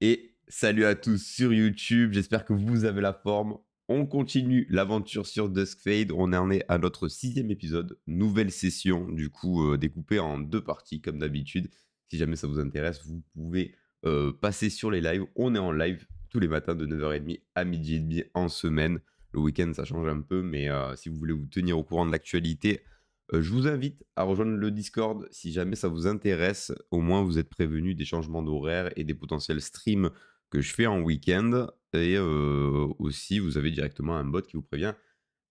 Et salut à tous sur YouTube, j'espère que vous avez la forme. On continue l'aventure sur Duskfade, on en est à notre 6e épisode, nouvelle session, du coup découpée en 2 parties comme d'habitude. Si jamais ça vous intéresse, vous pouvez passer sur les lives. On est en live tous les matins de 9h30 à 12h30 en semaine. Le week-end ça change un peu, mais si vous voulez vous tenir au courant de l'actualité, je vous invite à rejoindre le Discord si jamais ça vous intéresse. Au moins, vous êtes prévenus des changements d'horaire et des potentiels streams que je fais en week-end. Et aussi, vous avez directement un bot qui vous prévient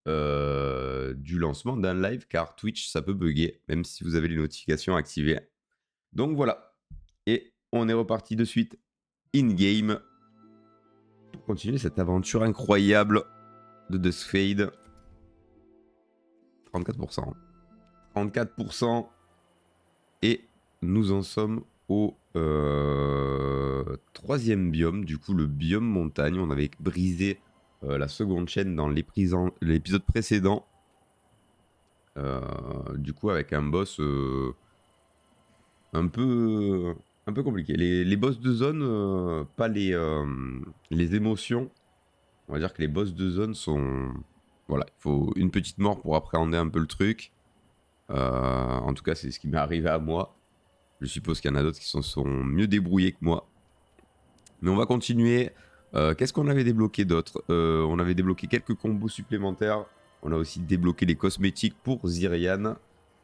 du lancement d'un live, car Twitch, ça peut bugger, même si vous avez les notifications activées. Donc voilà. Et on est reparti de suite in-game pour continuer cette aventure incroyable de Duskfade. 34%. 34%. Et nous en sommes au 3e biome, du coup le biome montagne. On avait brisé la seconde chaîne dans l'épisode précédent. Du coup avec un boss un peu compliqué. Les boss de zone, pas les émotions. On va dire que les boss de zone sont... Voilà, il faut une petite mort pour appréhender un peu le truc. En tout cas, c'est ce qui m'est arrivé à moi. Je suppose qu'il y en a d'autres qui sont mieux débrouillés que moi. Mais on va continuer. Qu'est-ce qu'on avait débloqué d'autre? On avait débloqué quelques combos supplémentaires. On a aussi débloqué les cosmétiques pour Zyrian.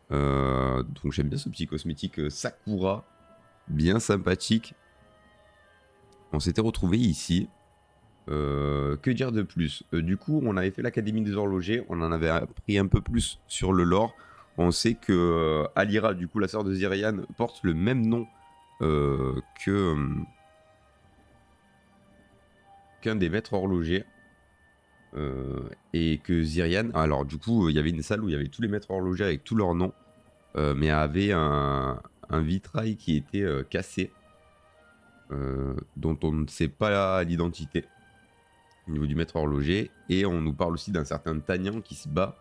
Donc j'aime bien ce petit cosmétique Sakura. Bien sympathique. On s'était retrouvé ici. Que dire de plus? Du coup, on avait fait l'Académie des horlogers. On en avait appris un peu plus sur le lore. On sait que Alira, du coup la sœur de Zyrian, porte le même nom qu'un des maîtres horlogers. Et que Zyrian... Alors du coup, il y avait une salle où il y avait tous les maîtres horlogers avec tous leurs noms. Mais avait un vitrail qui était cassé. Dont on ne sait pas l'identité au niveau du maître horloger. Et on nous parle aussi d'un certain Tanyan qui se bat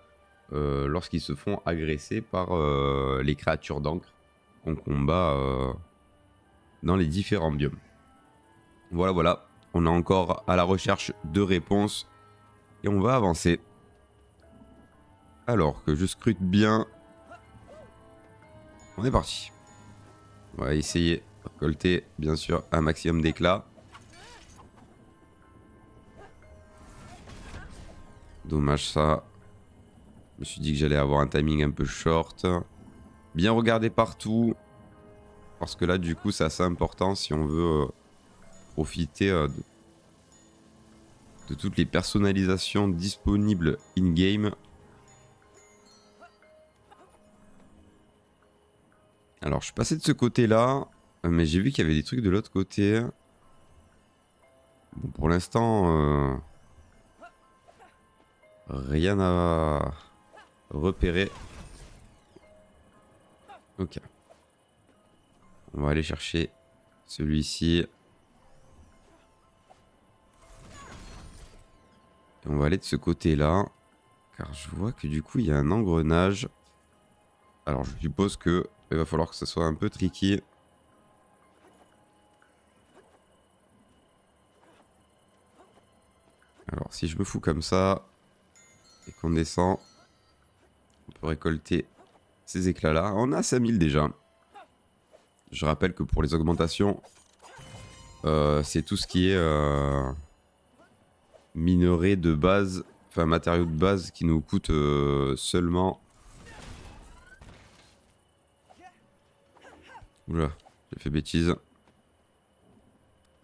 lorsqu'ils se font agresser par les créatures d'encre qu'on combat dans les différents biomes. Voilà, voilà. On est encore à la recherche de réponses. Et on va avancer. Alors que je scrute bien. On est parti. On va essayer de récolter, bien sûr, un maximum d'éclats. Dommage ça. Je me suis dit que j'allais avoir un timing un peu short. Bien regarder partout. Parce que là, du coup, c'est assez important si on veut profiter de toutes les personnalisations disponibles in-game. Alors, je suis passé de ce côté-là. Mais j'ai vu qu'il y avait des trucs de l'autre côté. Bon, pour l'instant, rien à repérer. Ok. On va aller chercher celui-ci. Et on va aller de ce côté-là. Car je vois que du coup, il y a un engrenage. Alors, je suppose que il va falloir que ce soit un peu tricky. Alors, si je me fous comme ça, et qu'on descend, on peut récolter ces éclats-là. On a 5000 déjà. Je rappelle que pour les augmentations, c'est tout ce qui est minerai de base, enfin matériaux de base qui nous coûte seulement... Oula, j'ai fait bêtise.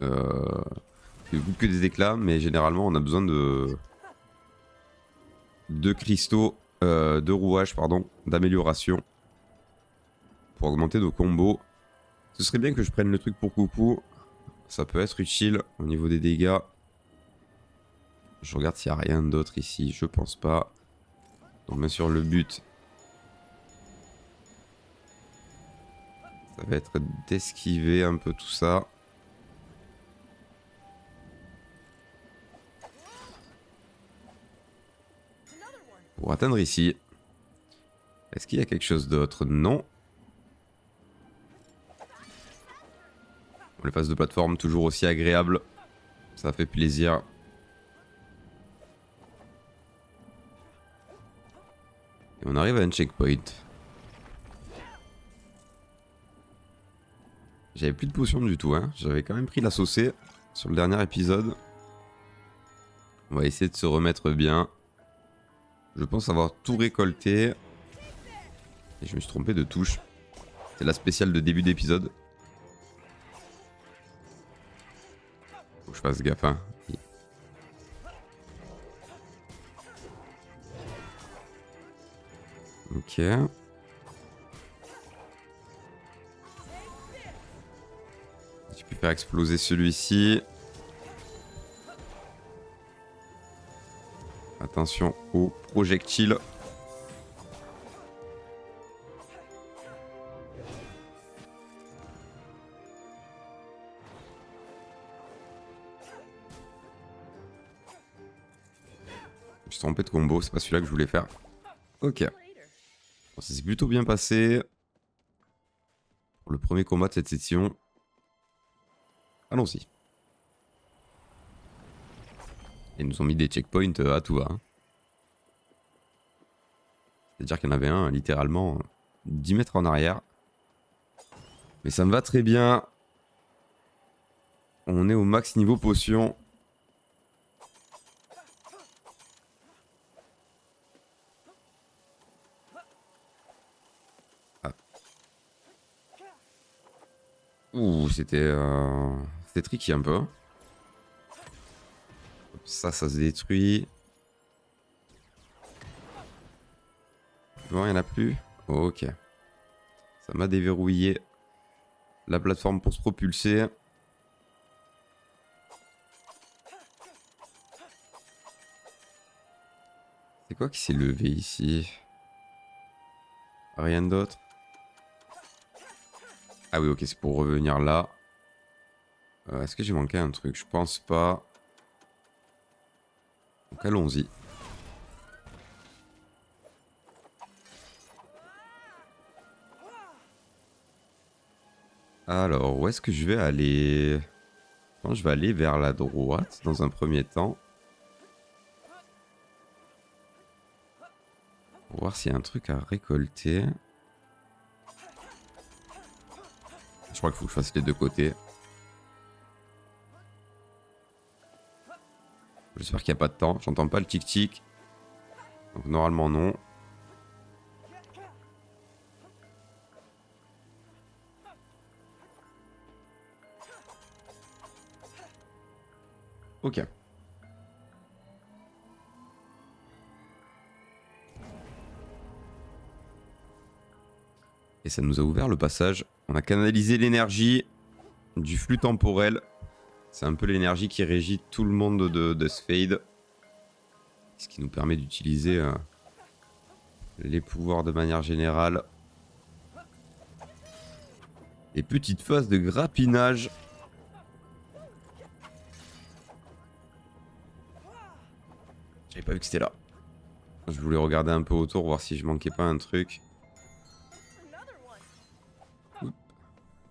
Il ne coûte que des éclats, mais généralement on a besoin de cristaux, de rouage, pardon, d'amélioration pour augmenter nos combos. Ce serait bien que je prenne le truc pour coucou. Ça peut être utile au niveau des dégâts. Je regarde s'il n'y a rien d'autre ici. Je pense pas. Donc bien sûr le but, ça va être d'esquiver un peu tout ça. Pour atteindre ici. Est-ce qu'il y a quelque chose d'autre? Non. Les phases de plateforme, toujours aussi agréables. Ça fait plaisir. Et on arrive à un checkpoint. J'avais plus de potions du tout, hein. J'avais quand même pris la saucée sur le dernier épisode. On va essayer de se remettre bien. Je pense avoir tout récolté. Et je me suis trompé de touche. C'est la spéciale de début d'épisode. Faut que je fasse gaffe, hein. Ok. J'ai pu faire exploser celui-ci. Attention aux projectiles. Je me suis trompé de combo, c'est pas celui-là que je voulais faire. Ok. Bon, ça s'est plutôt bien passé. Pour le premier combat de cette session. Allons-y. Ils nous ont mis des checkpoints à tout va. Hein. C'est-à-dire qu'il y en avait un littéralement 10 mètres en arrière. Mais ça me va très bien. On est au max niveau potion. Ah. Ouh, c'était tricky un peu. Ça se détruit. Non, il n'y en a plus. Ok. Ça m'a déverrouillé la plateforme pour se propulser. C'est quoi qui s'est levé ici? Rien d'autre? Ah oui, ok, c'est pour revenir là. Est-ce que j'ai manqué un truc? Je pense pas. Donc allons-y. Alors, où est-ce que je vais aller? Je vais aller vers la droite dans un premier temps. Pour voir s'il y a un truc à récolter. Je crois qu'il faut que je fasse les deux côtés. J'espère qu'il n'y a pas de temps. J'entends pas le tic-tic. Donc normalement non. Ok. Et ça nous a ouvert le passage. On a canalisé l'énergie du flux temporel. C'est un peu l'énergie qui régit tout le monde de Spade. Ce qui nous permet d'utiliser les pouvoirs de manière générale. Et petite phase de grappinage. J'avais pas vu que c'était là. Je voulais regarder un peu autour, voir si je manquais pas un truc.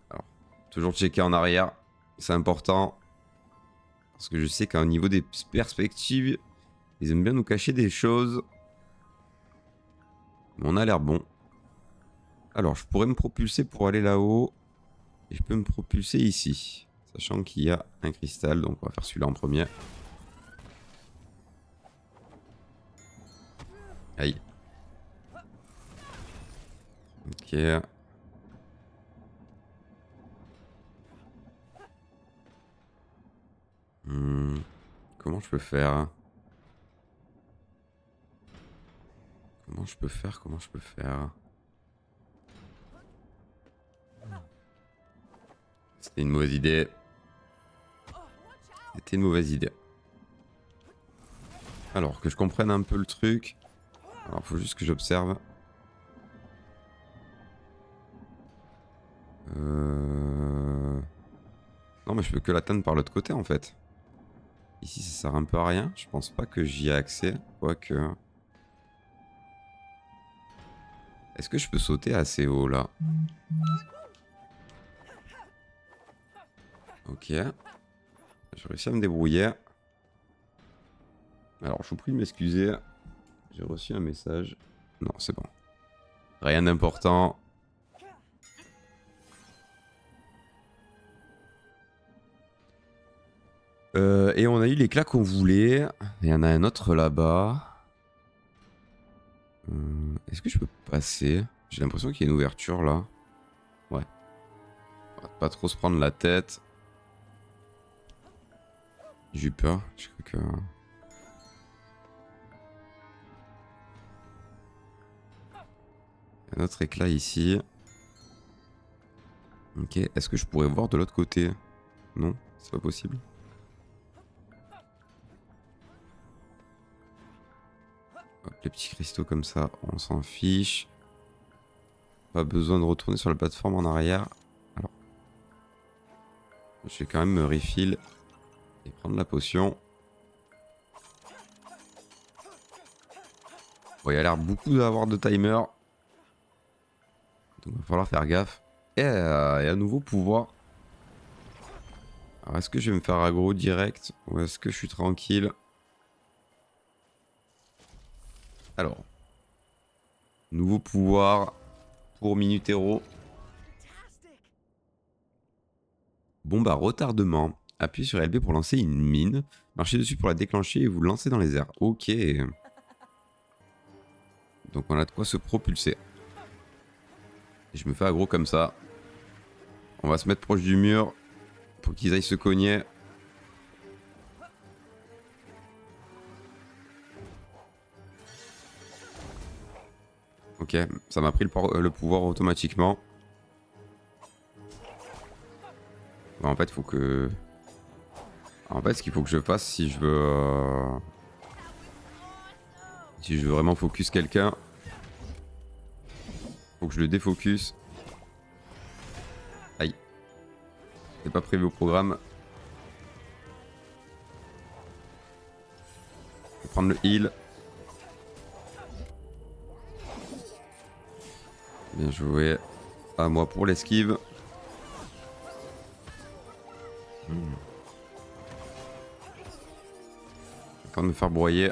Alors, toujours checker en arrière. C'est important. Parce que je sais qu'au niveau des perspectives, ils aiment bien nous cacher des choses. Mais on a l'air bon. Alors, je pourrais me propulser pour aller là-haut. Et je peux me propulser ici. Sachant qu'il y a un cristal, donc on va faire celui-là en premier. Aïe. Ok. Comment je peux faire? Comment je peux faire? C'était une mauvaise idée. C'était une mauvaise idée. Alors, que je comprenne un peu le truc. Alors, faut juste que j'observe. Non, mais je peux que l'atteindre par l'autre côté, en fait. Ici, ça sert un peu à rien. Je pense pas que j'y ai accès. Quoique... Est-ce que je peux sauter assez haut, là? Ok. J'ai réussi à me débrouiller. Alors, je vous prie de m'excuser. J'ai reçu un message. Non, c'est bon. Rien d'important. Et on a eu l'éclat qu'on voulait. Il y en a un autre là-bas. Est-ce que je peux passer? J'ai l'impression qu'il y a une ouverture là. Ouais. On va pas trop se prendre la tête. J'ai eu peur. Je crois que... Un autre éclat ici. Ok. Est-ce que je pourrais voir de l'autre côté? Non, c'est pas possible. Hop, les petits cristaux comme ça, on s'en fiche. Pas besoin de retourner sur la plateforme en arrière. Alors, je vais quand même me refill et prendre la potion. Bon, il y a l'air beaucoup d'avoir de timer. Donc il va falloir faire gaffe. Et à nouveau pouvoir. Alors est-ce que je vais me faire aggro direct ou est-ce que je suis tranquille? Alors. Nouveau pouvoir pour Minutero. Bombe à retardement. Appuyez sur LB pour lancer une mine. Marchez dessus pour la déclencher et vous lancer dans les airs. Ok. Donc on a de quoi se propulser. Et je me fais aggro comme ça. On va se mettre proche du mur pour qu'ils aillent se cogner. Ok, ça m'a pris le pouvoir automatiquement. Bon, en fait, faut que... En fait, ce qu'il faut que je fasse si je veux... Si je veux vraiment focus quelqu'un... Faut que je le défocus. Aïe. C'est pas prévu au programme. Je vais prendre le heal. Bien joué. À moi pour l'esquive. J'ai de me faire broyer.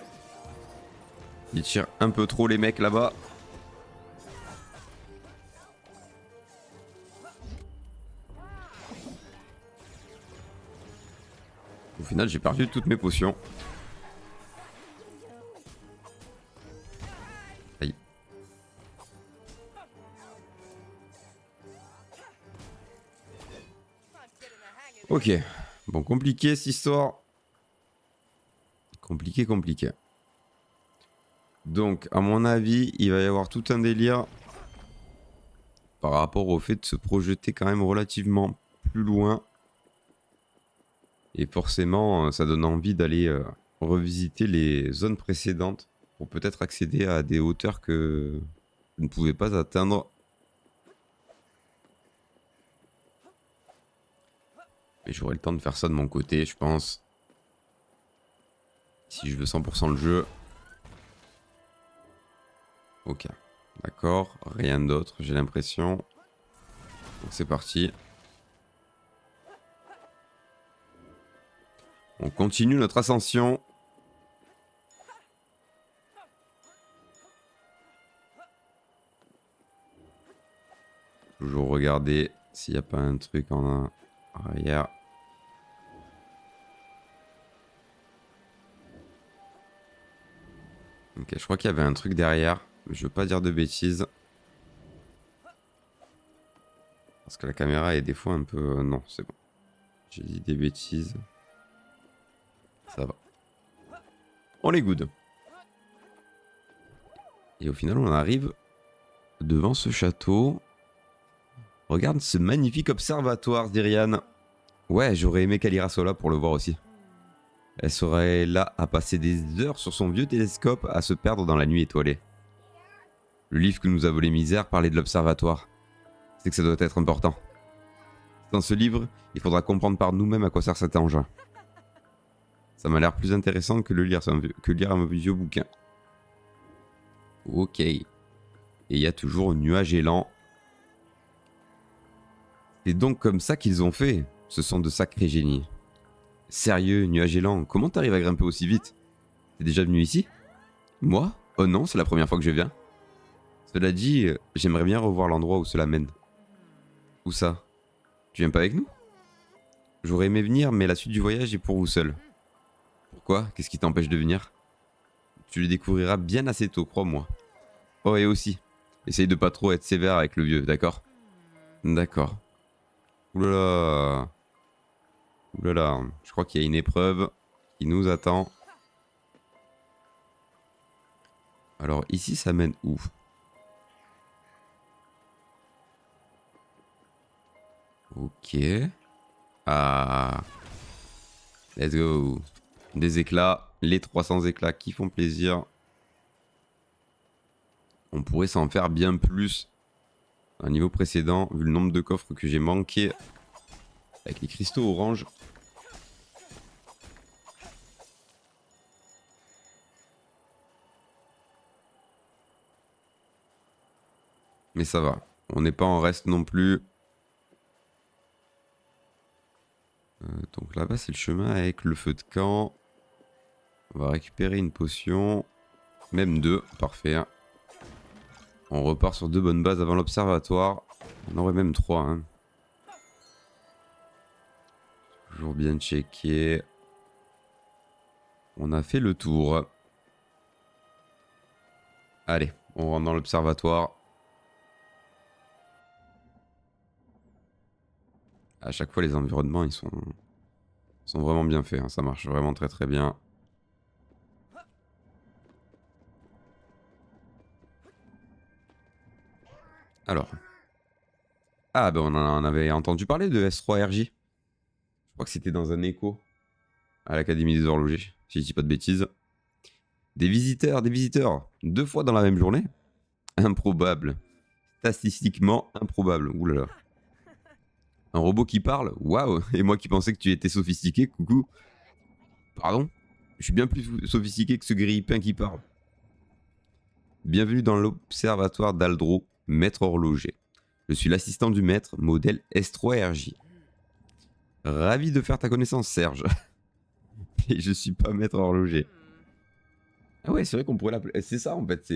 Ils tirent un peu trop les mecs là-bas. Au final, j'ai perdu toutes mes potions. Aïe. Ok. Bon, compliqué cette histoire. Compliqué, compliqué. Donc, à mon avis, il va y avoir tout un délire par rapport au fait de se projeter quand même relativement plus loin. Et forcément, ça donne envie d'aller revisiter les zones précédentes pour peut-être accéder à des hauteurs que je ne pouvais pas atteindre. Mais j'aurai le temps de faire ça de mon côté, je pense. Si je veux 100% le jeu. Ok, d'accord, rien d'autre, j'ai l'impression. Donc c'est parti. On continue notre ascension. Toujours regarder s'il n'y a pas un truc en arrière. Ok, je crois qu'il y avait un truc derrière. Mais je veux pas dire de bêtises. Parce que la caméra est des fois un peu... non, c'est bon. J'ai dit des bêtises. Ça va. On est good. Et au final, on arrive devant ce château. Regarde ce magnifique observatoire, Dirian. Ouais, j'aurais aimé qu'Alira soit là pour le voir aussi. Elle serait là à passer des heures sur son vieux télescope à se perdre dans la nuit étoilée. Le livre que nous a volé Misère parlait de l'observatoire. C'est que ça doit être important. Dans ce livre, il faudra comprendre par nous-mêmes à quoi sert cet engin. Ça m'a l'air plus intéressant que lire un vieux bouquin. Ok. Et il y a toujours Nuage Élan. C'est donc comme ça qu'ils ont fait. Ce sont de sacrés génies. Sérieux, nuage élan, comment t'arrives à grimper aussi vite? T'es déjà venu ici? Moi? Oh non, c'est la première fois que je viens. Cela dit, j'aimerais bien revoir l'endroit où cela mène. Où ça? Tu viens pas avec nous? J'aurais aimé venir, mais la suite du voyage est pour vous seul. Pourquoi? Qu'est-ce qui t'empêche de venir? Tu le découvriras bien assez tôt, crois-moi. Oh, et aussi, essaye de pas trop être sévère avec le vieux, d'accord? D'accord. Oulala. Oulala, je crois qu'il y a une épreuve qui nous attend. Alors ici, ça mène où? Ok. Ah. Let's go. Des éclats. Les 300 éclats qui font plaisir. On pourrait s'en faire bien plus. À un niveau précédent, vu le nombre de coffres que j'ai manqué. Avec les cristaux orange. Mais ça va. On n'est pas en reste non plus. Donc là-bas, c'est le chemin avec le feu de camp. On va récupérer une potion. Même deux. Parfait. On repart sur 2 bonnes bases avant l'observatoire. On aurait même 3. Hein. Toujours bien checké. On a fait le tour. Allez, on rentre dans l'observatoire. À chaque fois, les environnements, ils sont vraiment bien faits. Hein. Ça marche vraiment très très bien. Alors. Ah, ben on en avait entendu parler de S3RJ. Je crois que c'était dans un écho à l'Académie des horlogers, si je dis pas de bêtises. Des visiteurs, des visiteurs. 2 fois dans la même journée? Improbable. Statistiquement improbable. Ouh là là. Un robot qui parle? Waouh! Et moi qui pensais que tu étais sophistiqué, coucou. Pardon? Je suis bien plus sophistiqué que ce grille-pain qui parle. Bienvenue dans l'observatoire d'Aldro, maître horloger. Je suis l'assistant du maître, modèle S3RJ. Ravi de faire ta connaissance, Serge. Et je suis pas maître horloger. Ah ouais, c'est vrai qu'on pourrait l'appeler... C'est ça en fait,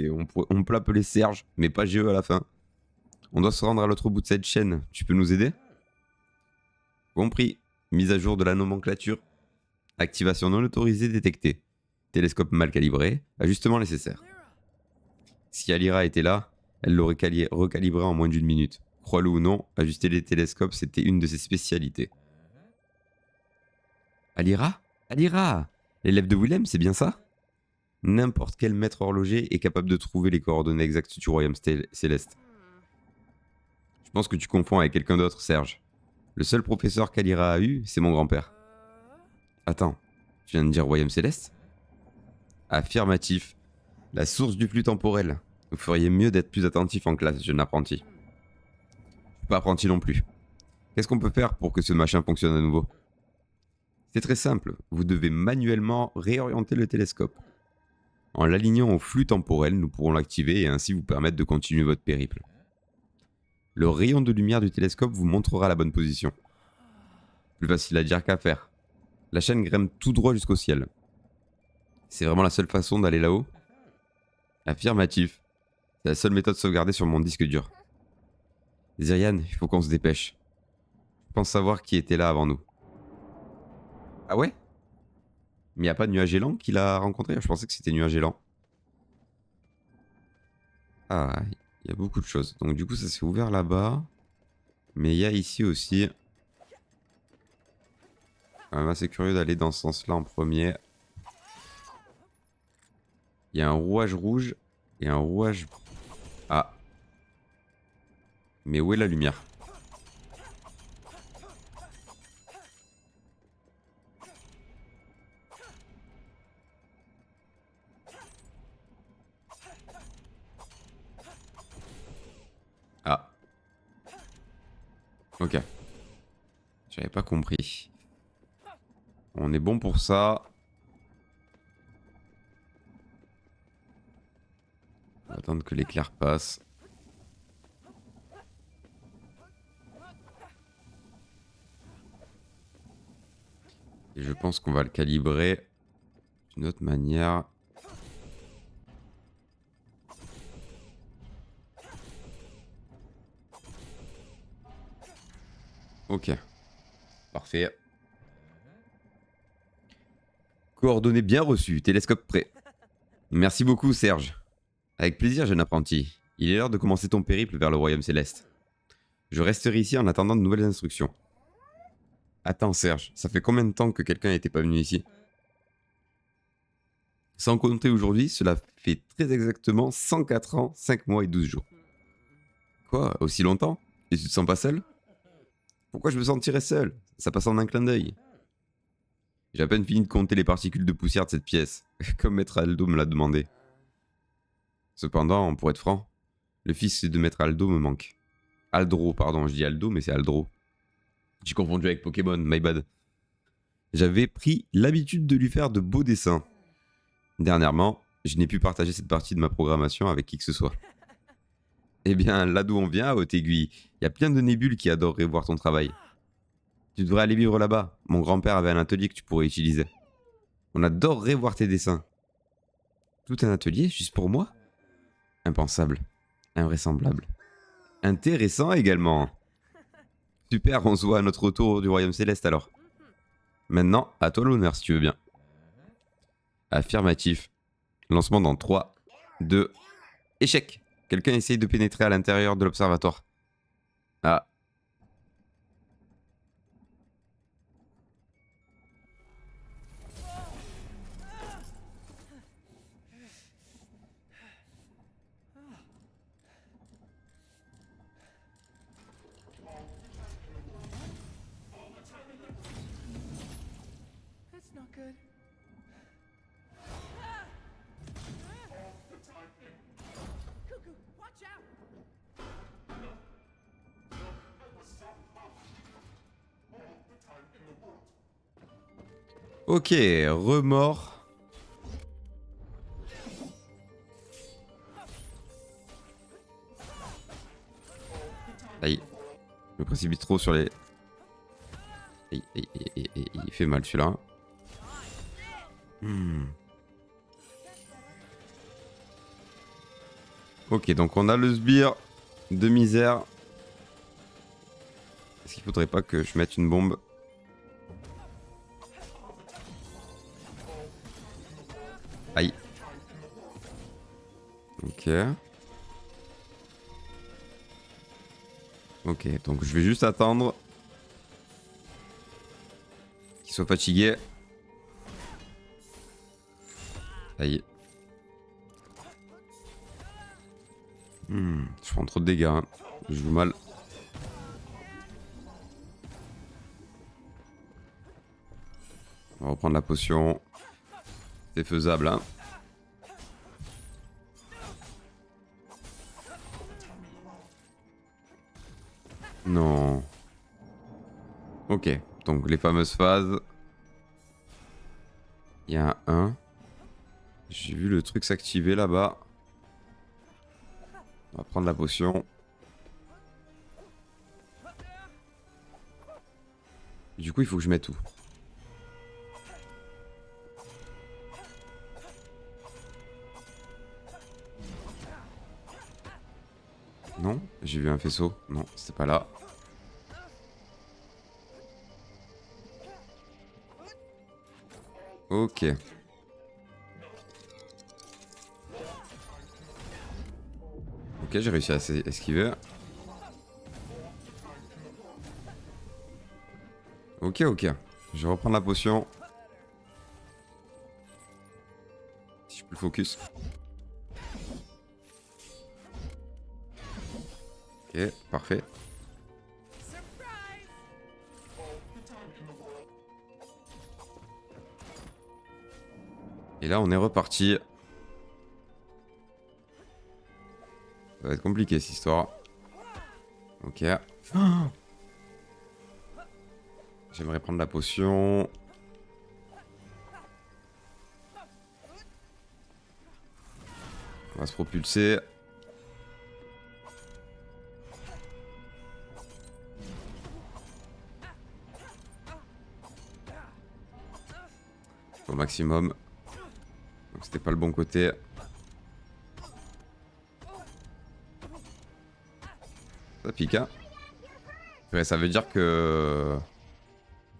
on peut l'appeler Serge, mais pas GE à la fin. On doit se rendre à l'autre bout de cette chaîne. Tu peux nous aider? Compris. Mise à jour de la nomenclature. Activation non autorisée détectée. Télescope mal calibré. Ajustement nécessaire. Si Alira était là, elle l'aurait recalibré en moins d'1 minute. Crois-le ou non, ajuster les télescopes, c'était une de ses spécialités. Alira? Alira! L'élève de Willem, c'est bien ça? N'importe quel maître horloger est capable de trouver les coordonnées exactes du royaume céleste. Je pense que tu confonds avec quelqu'un d'autre, Serge. Le seul professeur qu'Alira a eu, c'est mon grand-père. Attends, tu viens de dire royaume céleste? Affirmatif. La source du flux temporel. Vous feriez mieux d'être plus attentif en classe, jeune apprenti. Je suis pas apprenti non plus. Qu'est-ce qu'on peut faire pour que ce machin fonctionne à nouveau? C'est très simple, vous devez manuellement réorienter le télescope. En l'alignant au flux temporel, nous pourrons l'activer et ainsi vous permettre de continuer votre périple. Le rayon de lumière du télescope vous montrera la bonne position. Plus facile à dire qu'à faire. La chaîne grimpe tout droit jusqu'au ciel. C'est vraiment la seule façon d'aller là-haut? Affirmatif. C'est la seule méthode sauvegardée sur mon disque dur. Zyrian, il faut qu'on se dépêche. Je pense savoir qui était là avant nous. Ah ouais? Mais y a pas de nuage élan qu'il a rencontré? Je pensais que c'était nuage élan. Ah, il y a beaucoup de choses. Donc du coup, ça s'est ouvert là-bas. Mais il y a ici aussi. Quand même assez curieux d'aller dans ce sens-là en premier. Il y a un rouage rouge et un rouage... Ah. Mais où est la lumière? Ah. Ok. J'avais pas compris. On est bon pour ça. On va attendre que l'éclair passe. Et je pense qu'on va le calibrer d'une autre manière. Ok, parfait. Coordonnées bien reçues, télescope prêt. Merci beaucoup, Serge. Avec plaisir, jeune apprenti. Il est l'heure de commencer ton périple vers le royaume céleste. Je resterai ici en attendant de nouvelles instructions. Attends, Serge, ça fait combien de temps que quelqu'un n'était pas venu ici? Sans compter aujourd'hui, cela fait très exactement 104 ans, 5 mois et 12 jours. Quoi? Aussi longtemps? Et tu te sens pas seul? Pourquoi je me sentirais seul? Ça passe en un clin d'œil. J'ai à peine fini de compter les particules de poussière de cette pièce, comme Maître Aldo me l'a demandé. Cependant, pour être franc, le fils de Maître Aldo me manque. Aldro, pardon, je dis Aldo, mais c'est Aldro. J'ai confondu avec Pokémon, my bad. J'avais pris l'habitude de lui faire de beaux dessins. Dernièrement, je n'ai pu partager cette partie de ma programmation avec qui que ce soit. Eh bien, là d'où on vient, à Haute-Aiguille, il y a plein de nébules qui adoreraient voir ton travail. Tu devrais aller vivre là-bas. Mon grand-père avait un atelier que tu pourrais utiliser. On adorerait voir tes dessins. Tout un atelier, juste pour moi? Impensable. Invraisemblable. Intéressant également. Super, on se voit à notre retour du Royaume Céleste alors. Maintenant, à toi l'honneur si tu veux bien. Affirmatif. Lancement dans 3, 2, échec. Quelqu'un essaye de pénétrer à l'intérieur de l'observatoire. Ah. Ok, remords. Aïe. Je me précipite trop sur les... Aïe, aïe, aïe, aïe, aïe, il fait mal celui-là. Ok, donc on a le sbire de misère. Est-ce qu'il faudrait pas que je mette une bombe? Aïe. Ok. Ok, donc je vais juste attendre qu'il soit fatigué. Aïe. Je prends trop de dégâts. Hein. Je joue mal. On va reprendre la potion. C'est faisable, hein. Non. Ok, donc les fameuses phases. Il y a un 1. J'ai vu le truc s'activer là-bas. On va prendre la potion. Du coup, il faut que je mette où? Non, j'ai vu un faisceau. Non, c'était pas là. Ok. Ok, j'ai réussi à esquiver. Ok, ok. Je vais reprendre la potion. Si je peux le focus. Ok, parfait. Et là, on est reparti. Ça va être compliqué cette histoire. Ok. J'aimerais prendre la potion. On va se propulser. au maximum. Donc c'était pas le bon côté. Ça pique, hein. Ouais, ça veut dire que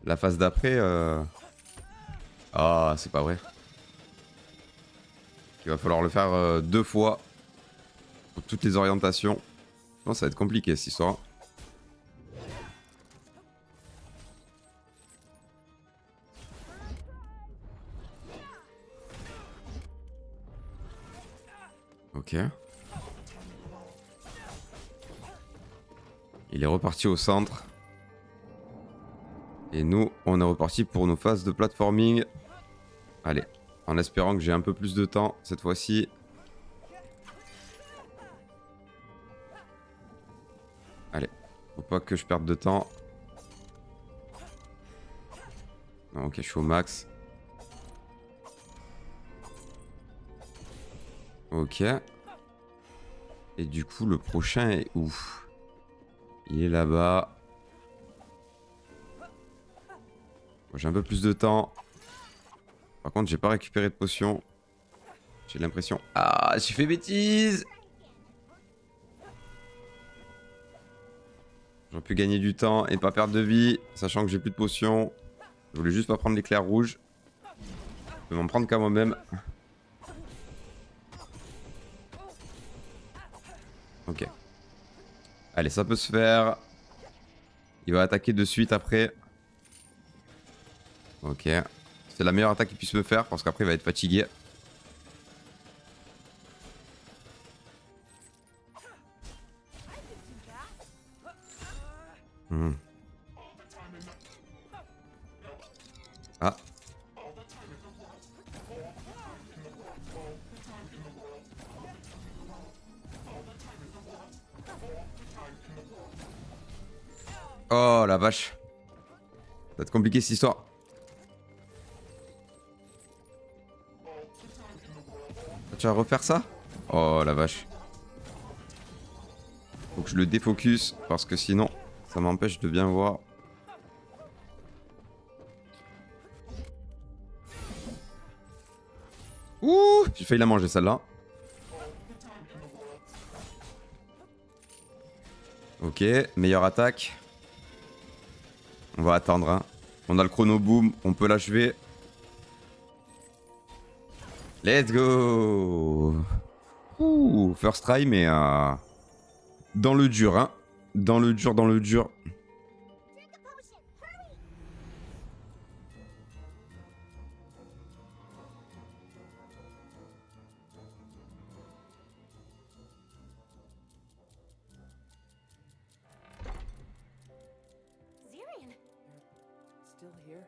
la phase d'après... Ah, c'est pas vrai. Il va falloir le faire 2 fois pour toutes les orientations. Non, ça va être compliqué cette histoire. Ok. Il est reparti au centre. Et nous, on est reparti pour nos phases de platforming. Allez, en espérant que j'ai un peu plus de temps cette fois-ci. Allez, faut pas que je perde de temps. Non, ok, je suis au max. Ok. Et du coup, le prochain est où? Il est là-bas. J'ai un peu plus de temps. Par contre, j'ai pas récupéré de potion. J'ai l'impression... Ah, j'ai fait bêtise! J'aurais pu gagner du temps et pas perdre de vie, sachant que j'ai plus de potions. Je voulais juste pas prendre l'éclair rouge. Je vais m'en prendre qu'à moi-même. Ok. Allez, ça peut se faire. Il va attaquer de suite après. Ok. C'est la meilleure attaque qu'il puisse me faire parce qu'après il va être fatigué. Hmm. Ah. Oh la vache. Ça va être compliqué cette histoire. Tu vas refaire ça? Oh la vache. Faut que je le défocus parce que sinon ça m'empêche de bien voir. Ouh, j'ai failli la manger celle-là. Ok, meilleure attaque. On va attendre, hein. On a le chrono boom, on peut l'achever. Let's go. Ouh, first try, mais dans le dur, hein. Dans le dur, dans le dur. Zirian! Still here?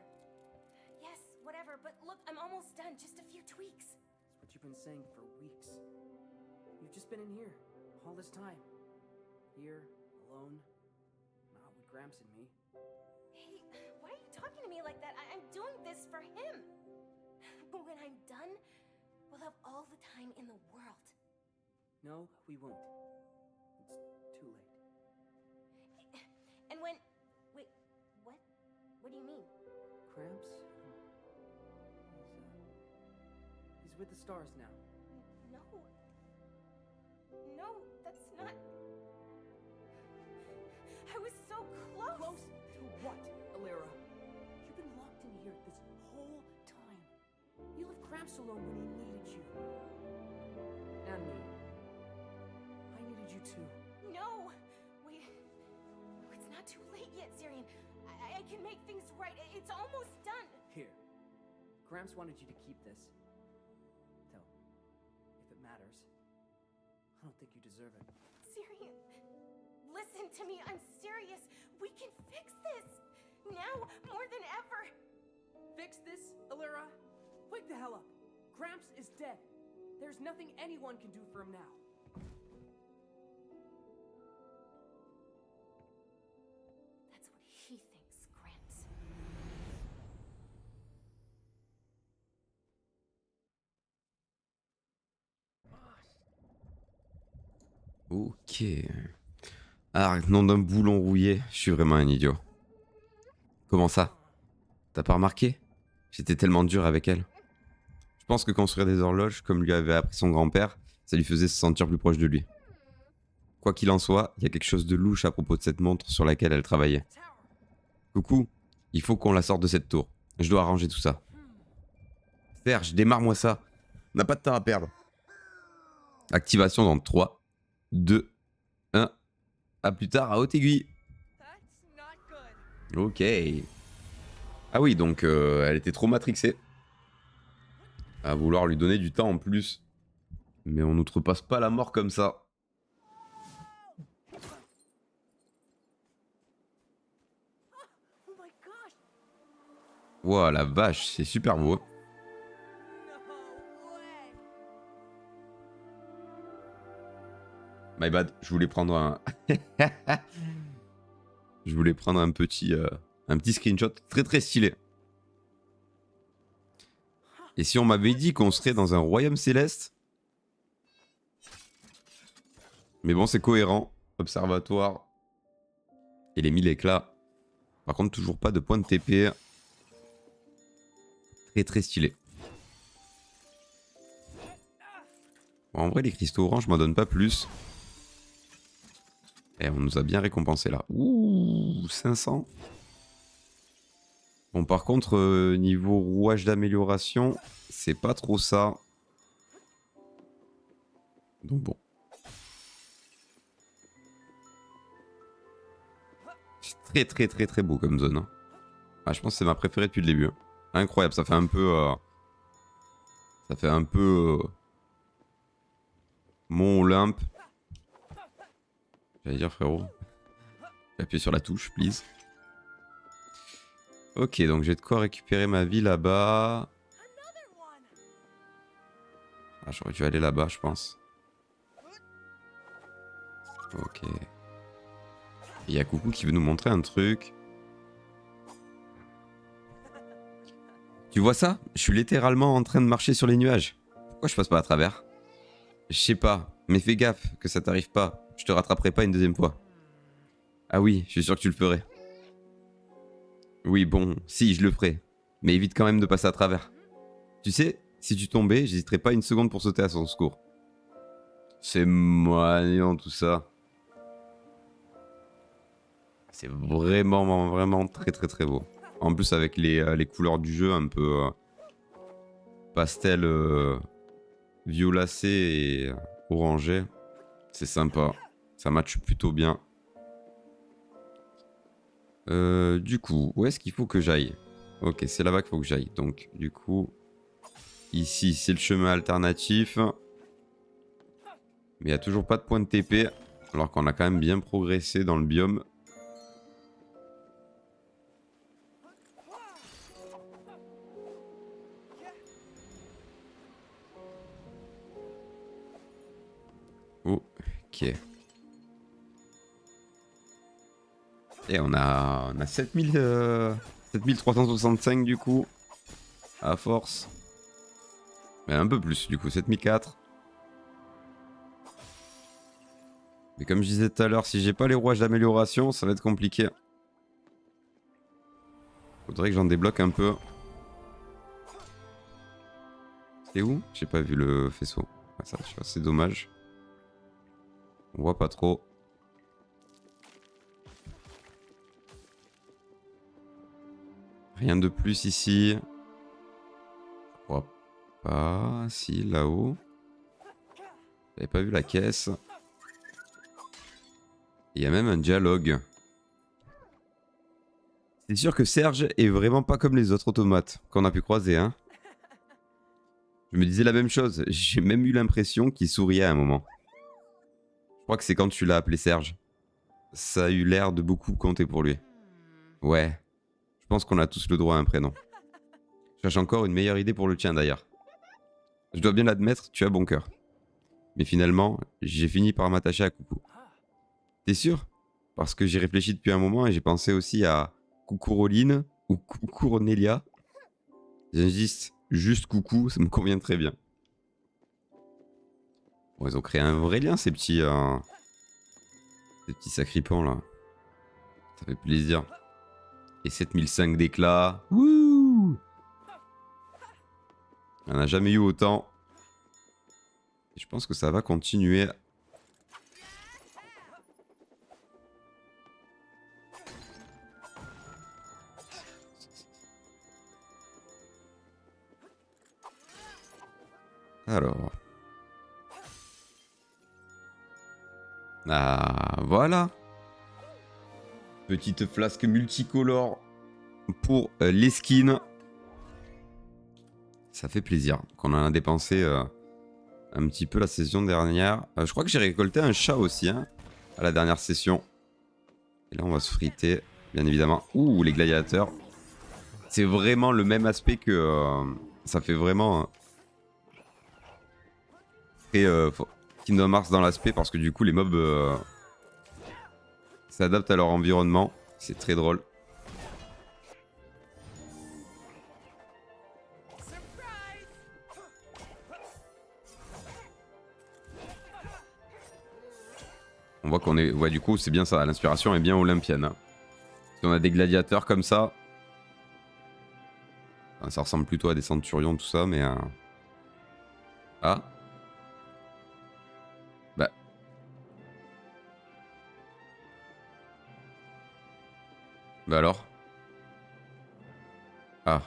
Yes, whatever, but look, I'm almost done. Just a few tweaks. It's what you've been saying for weeks. You've just been in here, all this time. Here, alone, not with Gramps and me. Hey, why are you talking to me like that? I'm doing this for him. But when I'm done, we'll have all the time in the world. No, we won't. It's too late. And when... Wait, what? What do you mean? Gramps? He's with the stars now. No. No, that's not... I was so close! Close to what, Alira? You've been locked in here this whole time. You left Gramps alone when he needed you. And me. I needed you too. No! Wait... No, it's not too late yet, Zirian. I can make things right. It's almost done. Here. Gramps wanted you to keep this. Though, if it matters, I don't think you deserve it. Zirian, listen to me. I'm serious. We can fix this. Now, more than ever. Fix this, Alira? Wake the hell up. Gramps is dead. There's nothing anyone can do for him now. That's what he thinks, Gramps. Ok. Ah, nom d'un boulon rouillé. Je suis vraiment un idiot. Comment ça? T'as pas remarqué? J'étais tellement dur avec elle. Je pense que construire des horloges, comme lui avait appris son grand-père, ça lui faisait se sentir plus proche de lui. Quoi qu'il en soit, il y a quelque chose de louche à propos de cette montre sur laquelle elle travaillait. Coucou, il faut qu'on la sorte de cette tour. Je dois arranger tout ça. Serge, démarre-moi ça. On n'a pas de temps à perdre. Activation dans 3, 2, 1. À plus tard, à haute aiguille. Ok. Ah oui, donc elle était trop matrixée. À vouloir lui donner du temps en plus. Mais on n'outrepasse pas la mort comme ça. Oh my gosh! Ouah, la vache, c'est super beau. No way! My bad, je voulais prendre un... je voulais prendre un petit screenshot très très stylé. Et si on m'avait dit qu'on serait dans un royaume céleste? Mais bon, c'est cohérent. Observatoire. Et les 1000 éclats. Par contre, toujours pas de point de TP. Très très stylé. Bon, en vrai, les cristaux orange m'en donnent pas plus. Et on nous a bien récompensé là. Ouh, 500. Bon, par contre, niveau rouage d'amélioration, c'est pas trop ça. Donc bon. C'est très très très très beau comme zone. Hein. Ah, je pense que c'est ma préférée depuis le début. Hein. Incroyable, ça fait un peu... Mont Olympe. J'allais dire frérot. Appuyez sur la touche, please. Ok, donc j'ai de quoi récupérer ma vie là-bas. Ah, j'aurais dû aller là-bas, je pense. Ok. Il y a Coucou qui veut nous montrer un truc. Tu vois ça? Je suis littéralement en train de marcher sur les nuages. Pourquoi je passe pas à travers? Je sais pas, mais fais gaffe que ça t'arrive pas. Je te rattraperai pas une deuxième fois. Ah oui, je suis sûr que tu le ferais. Oui, bon, si, je le ferai. Mais évite quand même de passer à travers. Tu sais, si tu tombais, j'hésiterais pas une seconde pour sauter à son secours. C'est moyen tout ça. C'est vraiment, vraiment très très très beau. En plus avec les couleurs du jeu un peu pastel violacé et orangé. C'est sympa. Ça matche plutôt bien. Du coup, où est-ce qu'il faut que j'aille? Ok, c'est là-bas qu'il faut que j'aille. Donc, du coup, ici, c'est le chemin alternatif. Mais il n'y a toujours pas de point de TP. Alors qu'on a quand même bien progressé dans le biome. Ok. Et on a 7365 du coup. À force. Mais un peu plus du coup, 7004. Mais comme je disais tout à l'heure, si j'ai pas les rouages d'amélioration, ça va être compliqué. Faudrait que j'en débloque un peu. C'est où? J'ai pas vu le faisceau. Ah, ça, c'est dommage. On voit pas trop. Rien de plus ici. Je crois pas. Si, là-haut. J'avais pas vu la caisse. Il y a même un dialogue. C'est sûr que Serge est vraiment pas comme les autres automates qu'on a pu croiser, hein. Je me disais la même chose. J'ai même eu l'impression qu'il souriait à un moment. Je crois que c'est quand tu l'as appelé Serge. Ça a eu l'air de beaucoup compter pour lui. Ouais. Je pense qu'on a tous le droit à un prénom. Je cherche encore une meilleure idée pour le tien d'ailleurs. Je dois bien l'admettre, tu as bon cœur. Mais finalement, j'ai fini par m'attacher à Coucou. T'es sûr? Parce que j'y réfléchi depuis un moment et j'ai pensé aussi à Coucouroline ou Coucouronelia. J'insiste, juste Coucou, ça me convient très bien. Bon, ils ont créé un vrai lien ces petits sacripants là. Ça fait plaisir. Et 7005 d'éclat. Wouh! On n'a jamais eu autant. Et je pense que ça va continuer. Alors. Ah, voilà. Petite flasque multicolore pour les skins. Ça fait plaisir qu'on en a dépensé un petit peu la saison dernière. Je crois que j'ai récolté un chat aussi hein, à la dernière session. Et là on va se friter, bien évidemment. Ouh, les gladiateurs. C'est vraiment le même aspect que... ça fait vraiment... très Kingdom Hearts dans l'aspect parce que du coup les mobs s'adaptent à leur environnement. C'est très drôle. On voit qu'on est... Ouais, du coup, c'est bien ça. L'inspiration est bien olympienne. Hein. Si on a des gladiateurs comme ça... Enfin, ça ressemble plutôt à des centurions, tout ça, mais... Ah. Bah. Bah alors. Ah.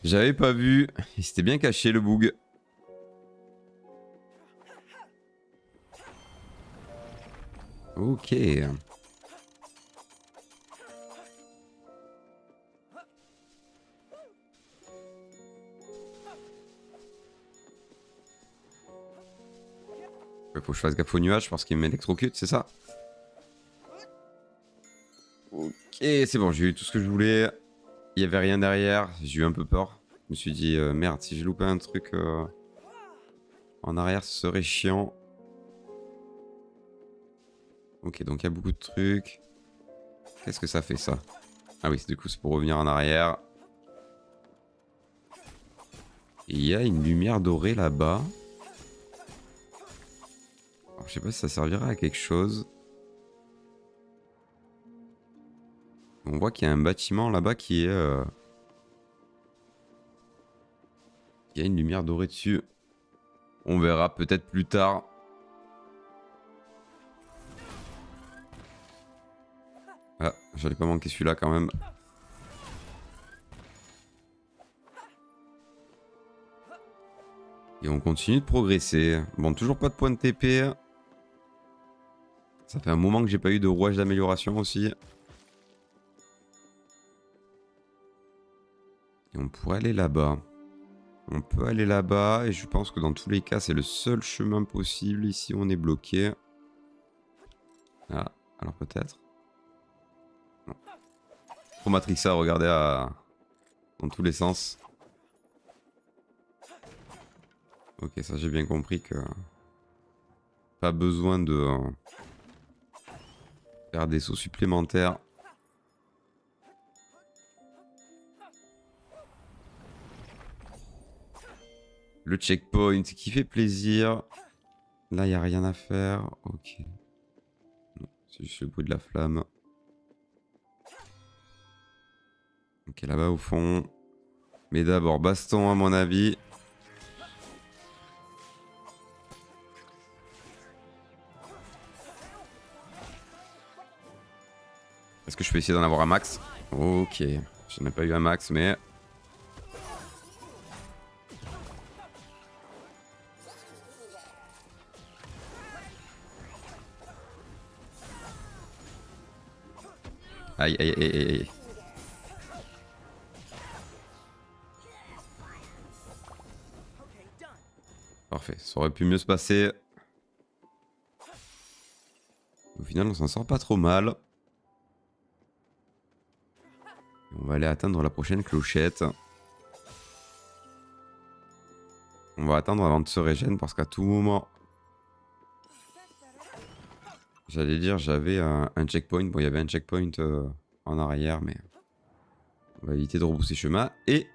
J'avais pas vu. Il s'était bien caché, le bug. Ok. Faut que je fasse gaffe au nuage parce qu'il m'électrocute, c'est ça? Ok, c'est bon, j'ai eu tout ce que je voulais. Il y avait rien derrière, j'ai eu un peu peur. Je me suis dit, merde, si j'ai loupé un truc en arrière, ce serait chiant. Ok, donc il y a beaucoup de trucs. Qu'est-ce que ça fait ça? Ah oui, du coup c'est pour revenir en arrière. Il y a une lumière dorée là-bas. Je sais pas si ça servira à quelque chose. On voit qu'il y a un bâtiment là-bas qui est... Il y a une lumière dorée dessus. On verra peut-être plus tard. Ah, j'allais pas manquer celui-là quand même. Et on continue de progresser. Bon, toujours pas de point de TP. Ça fait un moment que j'ai pas eu de rouage d'amélioration aussi. Et on pourrait aller là-bas. On peut aller là-bas et je pense que dans tous les cas c'est le seul chemin possible. Ici on est bloqué. Ah, alors peut-être. Non. Trop matrixé à regarder dans tous les sens. Ok, ça j'ai bien compris que... Pas besoin de... faire des sauts supplémentaires. Le checkpoint qui fait plaisir. Là, il n'y a rien à faire. Ok. C'est juste le bruit de la flamme. Ok, là-bas au fond. Mais d'abord, baston à mon avis. Est-ce que je peux essayer d'en avoir un max? Ok. Je n'ai pas eu un max, mais... Aïe, aïe, aïe, aïe, aïe. Parfait, ça aurait pu mieux se passer. Au final, on s'en sort pas trop mal. On va aller atteindre la prochaine clochette. On va attendre avant de se régénérer parce qu'à tout moment... J'allais dire, j'avais un checkpoint. Bon, il y avait un checkpoint en arrière, mais... On va éviter de rebrousser chemin. Et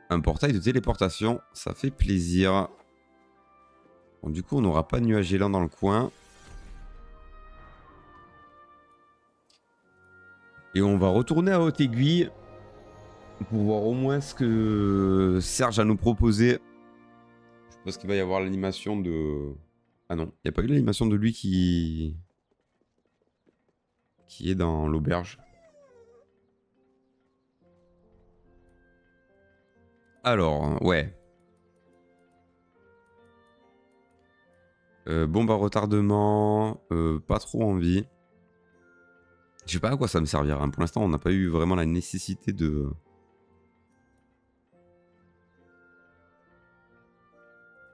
un portail de téléportation, ça fait plaisir. Bon, du coup, on n'aura pas de nuage gélant dans le coin. Et on va retourner à Haute Aiguille. pour voir au moins ce que Serge a nous proposé. Je pense qu'il va y avoir l'animation de... Ah non, il n'y a pas eu l'animation de lui qui est dans l'auberge. Alors, ouais. Bombe à retardement, pas trop envie. Je sais pas à quoi ça me servira. Pour l'instant, on n'a pas eu vraiment la nécessité de...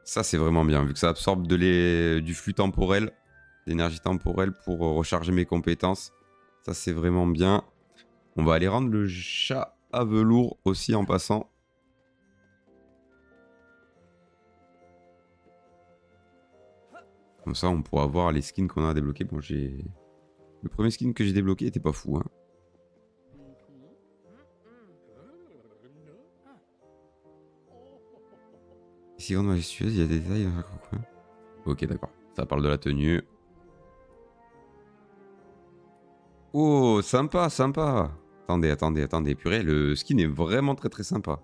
Ça, c'est vraiment bien, vu que ça absorbe du flux temporel, d'énergie temporelle pour recharger mes compétences. Ça, c'est vraiment bien. On va aller rendre le chat à velours aussi en passant. Comme ça, on pourra voir les skins qu'on a débloqués. Bon, j'ai... Le premier skin que j'ai débloqué était pas fou, hein. Si grande majestueuse, il y a des détails dans chaque coin. Ok, d'accord. Ça parle de la tenue. Oh, sympa, sympa. Attendez. Purée, le skin est vraiment très très sympa.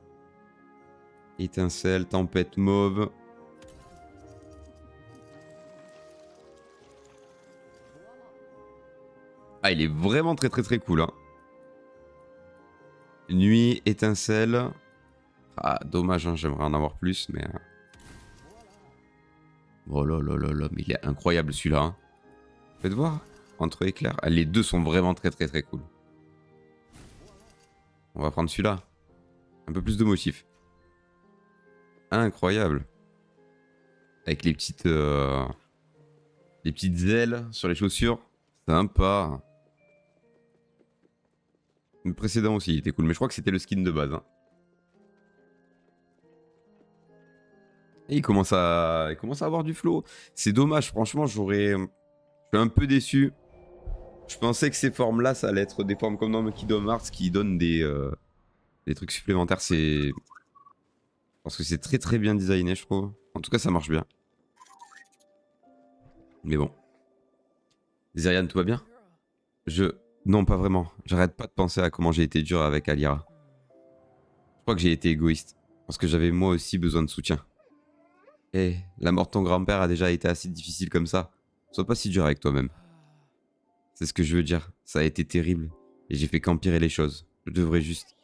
Étincelle, tempête mauve. Ah, il est vraiment très très très cool, hein. Nuit, étincelle. Ah, dommage, hein, j'aimerais en avoir plus, mais... Oh là là là là, mais il est incroyable celui-là, hein. Faites voir, entre éclairs. Ah, les deux sont vraiment très très très cool. On va prendre celui-là. Un peu plus de motifs. Incroyable. Avec les petites ailes sur les chaussures. Sympa. Le précédent aussi, il était cool. Mais je crois que c'était le skin de base, hein. Et il commence à avoir du flow. C'est dommage, franchement, je suis un peu déçu. Je pensais que ces formes-là, ça allait être des formes comme dans Kingdom Hearts qui donnent des trucs supplémentaires. Parce que c'est très très bien designé, je trouve. En tout cas, ça marche bien. Mais bon. Zerian, tout va bien? Non, pas vraiment. J'arrête pas de penser à comment j'ai été dur avec Alira. Je crois que j'ai été égoïste. Parce que j'avais moi aussi besoin de soutien. Eh, la mort de ton grand-père a déjà été assez difficile comme ça. Sois pas si dur avec toi-même. C'est ce que je veux dire. Ça a été terrible. Et j'ai fait qu'empirer les choses. Je devrais juste...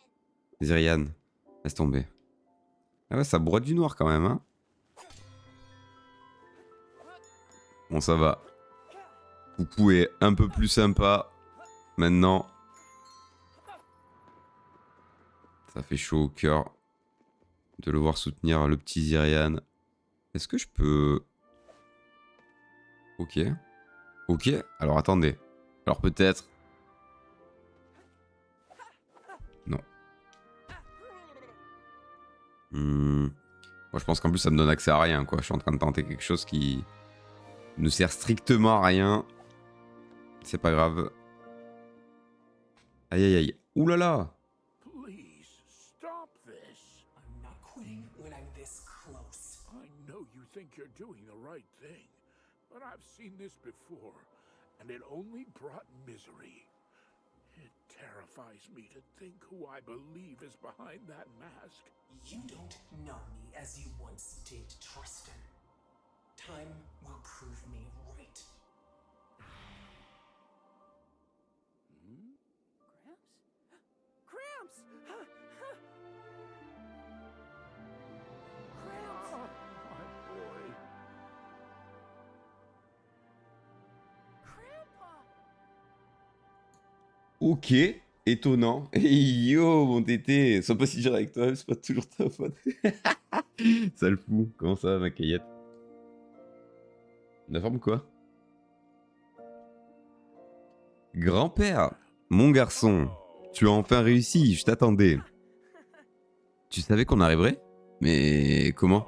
Zerian, laisse tomber. Ah ouais, ça broie du noir quand même, hein. Bon, ça va. Coucou est un peu plus sympa. Maintenant. Ça fait chaud au cœur de le voir soutenir le petit Zerian. Est-ce que je peux... Ok. Ok, alors attendez. Alors peut-être... Non. Moi je pense qu'en plus ça me donne accès à rien, quoi. Je suis en train de tenter quelque chose qui ne sert strictement à rien. C'est pas grave. Aïe aïe aïe. Ouh là là. Please, stop this. I'm not quitting when I'm this close. I know you think you're doing the right thing, but I've seen this before, and it only brought misery. It terrifies me to think who I believe is behind that mask. You don't know me as you once did, Tristan. Time will prove me right. Gramps? Gramps! Oh, my boy. Grandpa! Ok. Étonnant. Hey, yo, mon tété. Sois pas si dur avec toi, c'est pas toujours ta faute. Ça le fout. Comment ça va, ma caillette? La forme quoi? Grand-père, mon garçon, tu as enfin réussi, je t'attendais. Tu savais qu'on arriverait? Mais comment?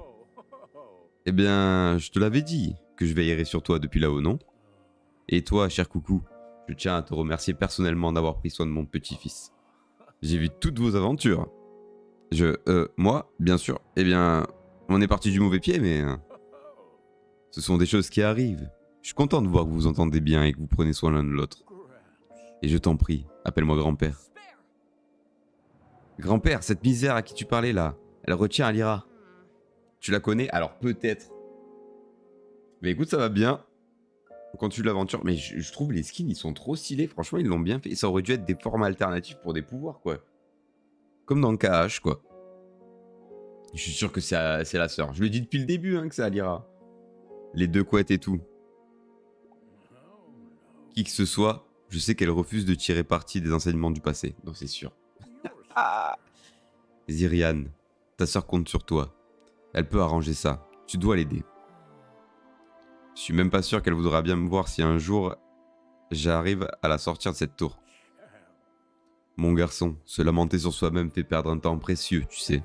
Eh bien, je te l'avais dit que je veillerais sur toi depuis là-haut, non? Et toi, cher coucou, je tiens à te remercier personnellement d'avoir pris soin de mon petit-fils. J'ai vu toutes vos aventures. Moi, bien sûr, eh bien, on est parti du mauvais pied, mais... ce sont des choses qui arrivent. Je suis content de voir que vous vous entendez bien et que vous prenez soin l'un de l'autre. Et je t'en prie, appelle-moi grand-père. Grand-père, cette misère à qui tu parlais là, elle retient Alira. Tu la connais? Alors peut-être. Mais écoute, ça va bien. On continue l'aventure. Mais je trouve les skins, ils sont trop stylés. Franchement, ils l'ont bien fait. Ça aurait dû être des formes alternatives pour des pouvoirs, quoi. Comme dans KH, quoi. Je suis sûr que c'est la sœur. Je le dis depuis le début, hein, que c'est Alira. Les deux couettes et tout. Qui que ce soit, je sais qu'elle refuse de tirer parti des enseignements du passé. Donc c'est sûr. Ah. Zyrian, ta sœur compte sur toi. Elle peut arranger ça. Tu dois l'aider. Je suis même pas sûr qu'elle voudra bien me voir si un jour j'arrive à la sortir de cette tour. Mon garçon, se lamenter sur soi-même fait perdre un temps précieux, tu sais.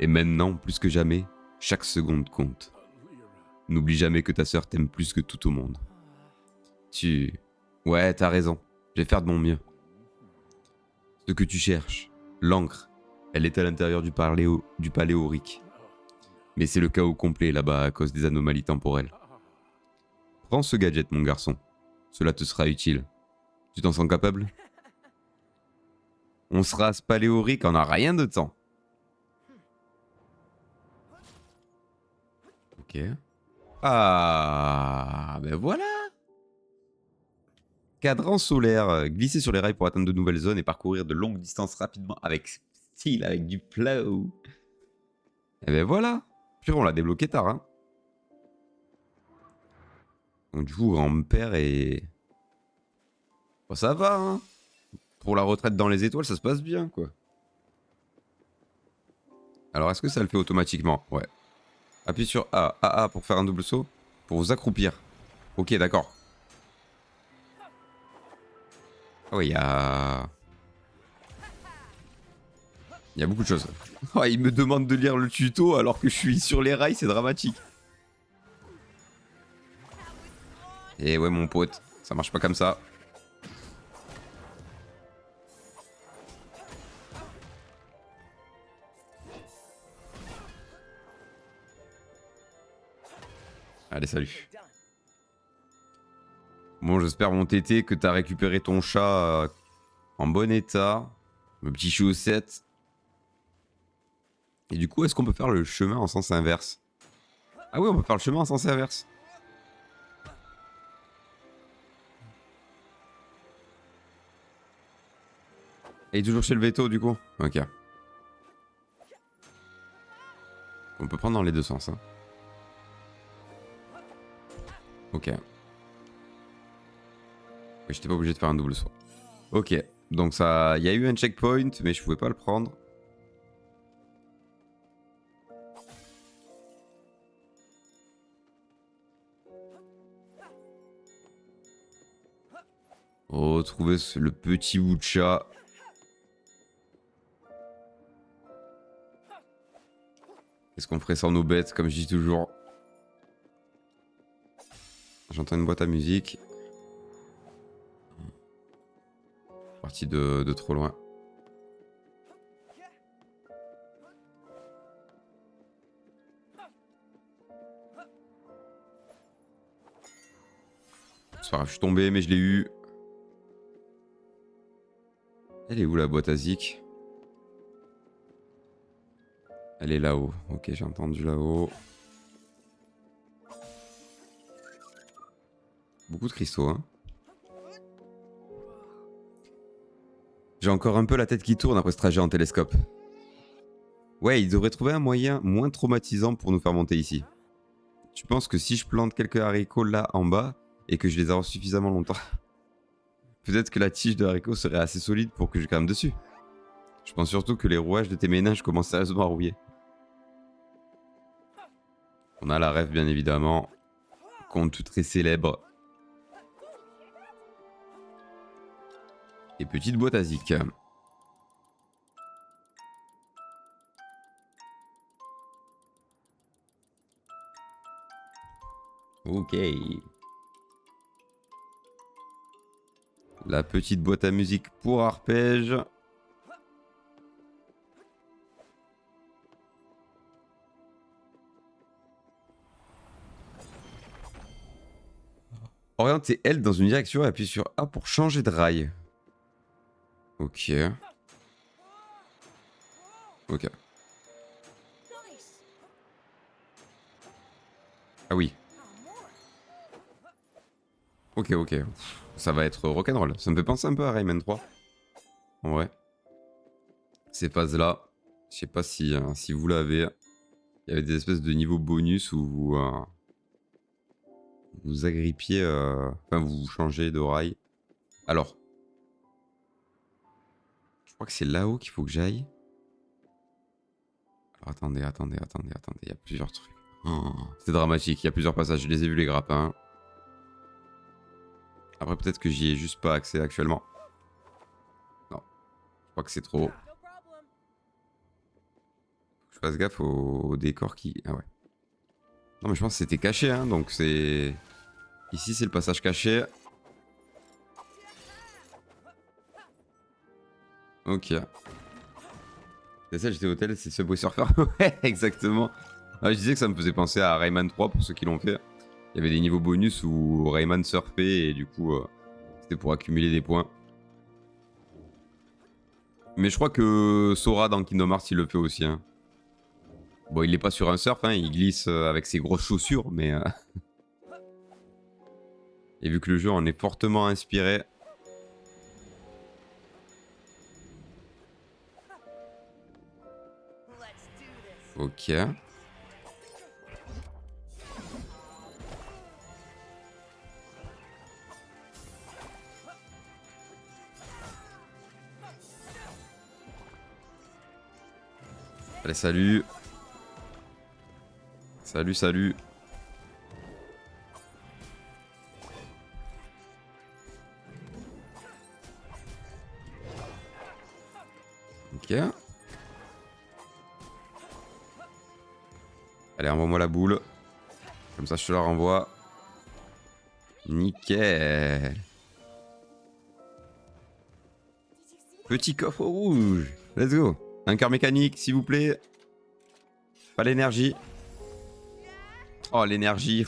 Et maintenant, plus que jamais, chaque seconde compte. N'oublie jamais que ta sœur t'aime plus que tout au monde. Ouais, t'as raison. Je vais faire de mon mieux. Ce que tu cherches, l'encre, elle est à l'intérieur du palais aurique. Mais c'est le chaos complet là-bas à cause des anomalies temporelles. Prends ce gadget, mon garçon. Cela te sera utile. Tu t'en sens capable? On sera à ce palais aurique en a rien de temps. Ok. Ah, ben voilà. Cadran solaire. Glisser sur les rails pour atteindre de nouvelles zones et parcourir de longues distances rapidement avec style, avec du flow. Et ben voilà. Puis on l'a débloqué tard, hein. Donc du coup, grand-père et... Bon, ça va, hein. Pour la retraite dans les étoiles, ça se passe bien, quoi. Alors, est-ce que ça le fait automatiquement? Ouais. Appuie sur A. AA pour faire un double saut. Pour vous accroupir. Ok, d'accord. Ah oui, il y a... Il y a beaucoup de choses. Oh, il me demande de lire le tuto alors que je suis sur les rails, c'est dramatique. Et ouais, mon pote, ça marche pas comme ça. Allez, salut. Bon, j'espère, mon tété, que t'as récupéré ton chat en bon état. Le petit chaussette. Et du coup, est-ce qu'on peut faire le chemin en sens inverse? Ah oui, on peut faire le chemin en sens inverse. Et toujours chez le veto, du coup? Ok. On peut prendre dans les deux sens, hein. Ok. J'étais pas obligé de faire un double saut. Ok. Donc ça... Il y a eu un checkpoint, mais je pouvais pas le prendre. Retrouver le petit bout de chat. Qu'est-ce qu'on ferait sans nos bêtes, comme je dis toujours. J'entends une boîte à musique. Partie de trop loin. C'est pas grave, je suis tombé, mais je l'ai eu. Elle est où la boîte à zik? Elle est là-haut. Ok, j'ai entendu là-haut. Beaucoup de cristaux, hein. J'ai encore un peu la tête qui tourne après ce trajet en télescope. Ouais, ils devraient trouver un moyen moins traumatisant pour nous faire monter ici. Tu penses que si je plante quelques haricots là en bas et que je les arrose suffisamment longtemps, peut-être que la tige de haricots serait assez solide pour que je grimpe dessus. Je pense surtout que les rouages de tes méninges commencent sérieusement à rouiller. On a la rêve bien évidemment. Conte très célèbre. Et petite boîte à zik. Ok. La petite boîte à musique pour arpège. Orientez L dans une direction et appuyez sur A pour changer de rail. Ok. Ok. Nice. Ah oui. Ah, more. Ok, ok. Ça va être rock'n'roll. Ça me fait penser un peu à Rayman 3. En vrai. Ces phases-là. Je sais pas si vous l'avez. Il y avait des espèces de niveaux bonus où vous agrippiez. Enfin, vous changez de rail. Alors. Je crois que c'est là-haut qu'il faut que j'aille. Alors, attendez. Il y a plusieurs trucs. Oh, c'est dramatique. Il y a plusieurs passages. Je les ai vus, les grappins. Après, peut-être que j'y ai juste pas accès actuellement. Non. Je crois que c'est trop. No problem. Je fasse gaffe au décor qui... Ah ouais. Non mais je pense que c'était caché, hein, donc c'est... Ici c'est le passage caché. Ok. C'est ça, j'étais au hôtel, c'est Subway Surfer. Ouais, exactement. Ah, je disais que ça me faisait penser à Rayman 3 pour ceux qui l'ont fait. Il y avait des niveaux bonus où Rayman surfait et du coup c'était pour accumuler des points. Mais je crois que Sora dans Kingdom Hearts il le fait aussi, hein. Bon, il est pas sur un surf, hein, il glisse avec ses grosses chaussures, mais... Et vu que le jeu en est fortement inspiré... Ok. Allez, salut. Salut, salut. Ok. Allez, envoie-moi la boule. Comme ça, je te la renvoie. Nickel. Petit coffre rouge. Let's go. Un cœur mécanique, s'il vous plaît. Pas l'énergie. Oh, l'énergie.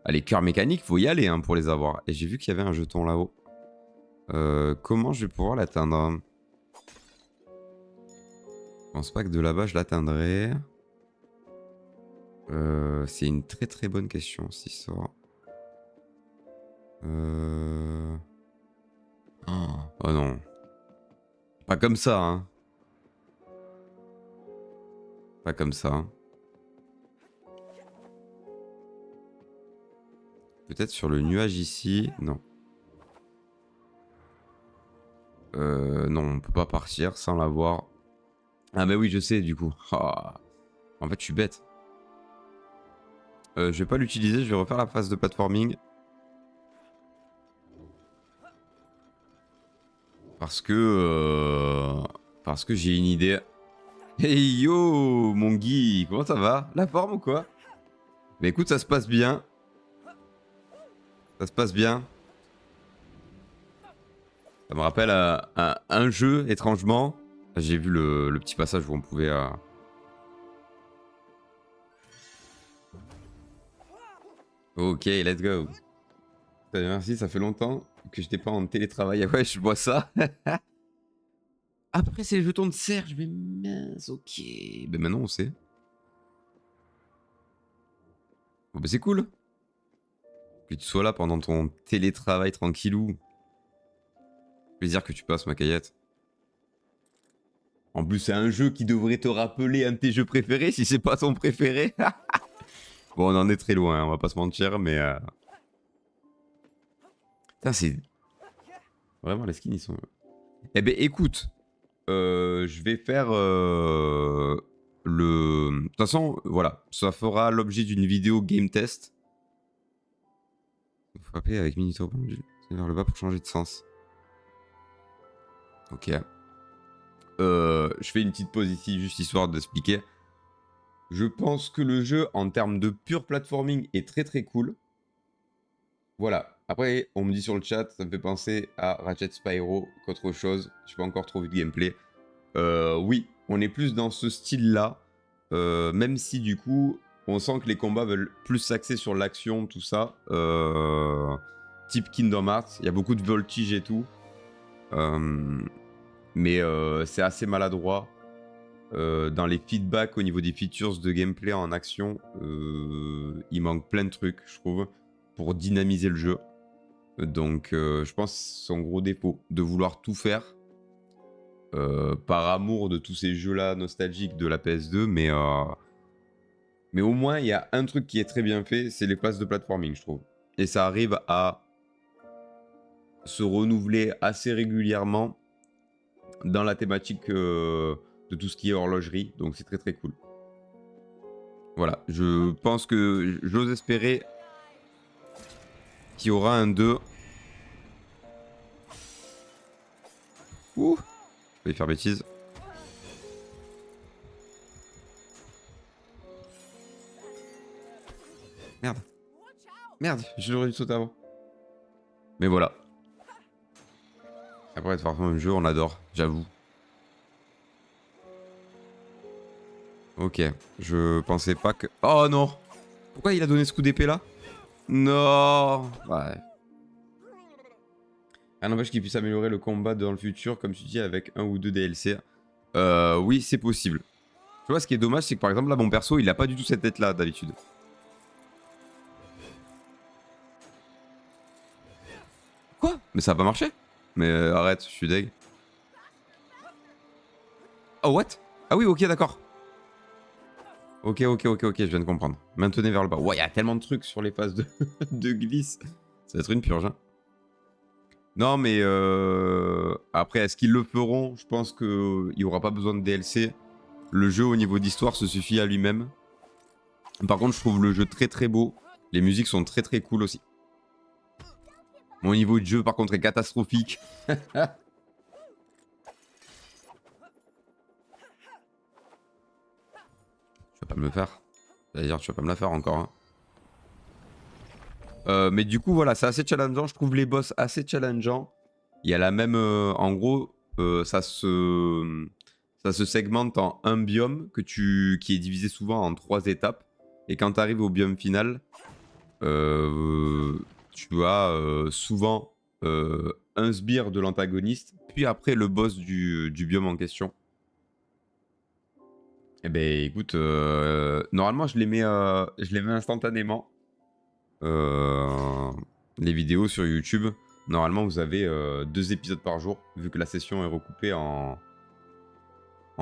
Ah, les cœurs mécaniques, faut y aller hein, pour les avoir. Et j'ai vu qu'il y avait un jeton là-haut. Comment je vais pouvoir l'atteindre? Je pense pas que de là-bas je l'atteindrai. C'est une très très bonne question, cette histoire. Oh non. Pas comme ça, hein. Pas comme ça. Hein. Peut-être sur le nuage ici. Non. Non, on peut pas partir sans l'avoir. Ah mais oui, je sais du coup. Ah. En fait, je suis bête. Je vais pas l'utiliser, je vais refaire la phase de platforming. Parce que j'ai une idée. Hey yo, mon Guy, comment ça va? La forme ou quoi? Mais écoute, ça se passe bien. Ça se passe bien. Ça me rappelle un jeu, étrangement. J'ai vu le petit passage où on pouvait... Ok, let's go. Merci, ça fait longtemps que j'étais pas en télétravail. Ouais, je vois ça. Après, c'est les jetons de Serge. Mais mince, ok. Ben maintenant, on sait. Bon, ben c'est cool. Que tu sois là pendant ton télétravail tranquillou. Plaisir que tu passes, ma caillette. En plus, c'est un jeu qui devrait te rappeler un de tes jeux préférés, si c'est pas ton préféré. Bon, on en est très loin, hein, on va pas se mentir, mais... Putain, c'est... Vraiment, les skins, ils sont... Eh ben, écoute, je vais faire le... De toute façon, voilà, ça fera l'objet d'une vidéo game test. Frapper avec Minuto vers le bas pour changer de sens. Ok. Je fais une petite pause ici, juste histoire d'expliquer. Je pense que le jeu, en termes de pur platforming, est très très cool. Voilà. Après, on me dit sur le chat, ça me fait penser à Ratchet Spyro qu'autre chose. Je n'ai pas encore trop vu de gameplay. Oui, on est plus dans ce style-là. Même si du coup, on sent que les combats veulent plus s'axer sur l'action, tout ça. Type Kingdom Hearts. Il y a beaucoup de voltige et tout. Mais c'est assez maladroit. Dans les feedbacks au niveau des features de gameplay en action, il manque plein de trucs, je trouve, pour dynamiser le jeu. Donc je pense que c'est son gros défaut, de vouloir tout faire par amour de tous ces jeux-là nostalgiques de la PS2, mais au moins il y a un truc qui est très bien fait, c'est les phases de platforming, je trouve. Et ça arrive à se renouveler assez régulièrement dans la thématique de tout ce qui est horlogerie, donc c'est très très cool. Voilà, je pense que j'ose espérer qu'il y aura un 2. Ouh, je vais faire bêtise. Merde. Merde, j'aurais dû sauter avant. Mais voilà. Après, de forcément, le jeu, on adore, j'avoue. Ok, je pensais pas que... Oh non! Pourquoi il a donné ce coup d'épée là? Non! Ouais. Ah, n'empêche qu'il puisse améliorer le combat dans le futur, comme tu dis, avec 1 ou 2 DLC. Oui, c'est possible. Tu vois, ce qui est dommage, c'est que par exemple, là, mon perso, il a pas du tout cette tête-là, d'habitude. Quoi? Mais ça a pas marché? Mais arrête, je suis deg. Oh, what? Ah oui, ok, d'accord. Ok, je viens de comprendre. Maintenez vers le bas. Ouais, il y a tellement de trucs sur les phases de glisse. Ça va être une purge, hein. Non, mais après, est-ce qu'ils le feront? Je pense qu'il n'y aura pas besoin de DLC. Le jeu, au niveau d'histoire, se suffit à lui-même. Par contre, je trouve le jeu très très beau. Les musiques sont très très cool aussi. Mon niveau de jeu, par contre, est catastrophique. Tu vas pas me le faire. C'est-à-dire, tu vas pas me la faire encore, hein. Mais du coup, voilà, c'est assez challengeant. Je trouve les boss assez challengeants. Il y a la même... en gros, ça se segmente en un biome qui est divisé souvent en 3 étapes. Et quand tu arrives au biome final, tu as souvent un sbire de l'antagoniste, puis après le boss du biome en question. Eh ben écoute, normalement je les mets instantanément. Les vidéos sur YouTube, normalement vous avez 2 épisodes par jour, vu que la session est recoupée en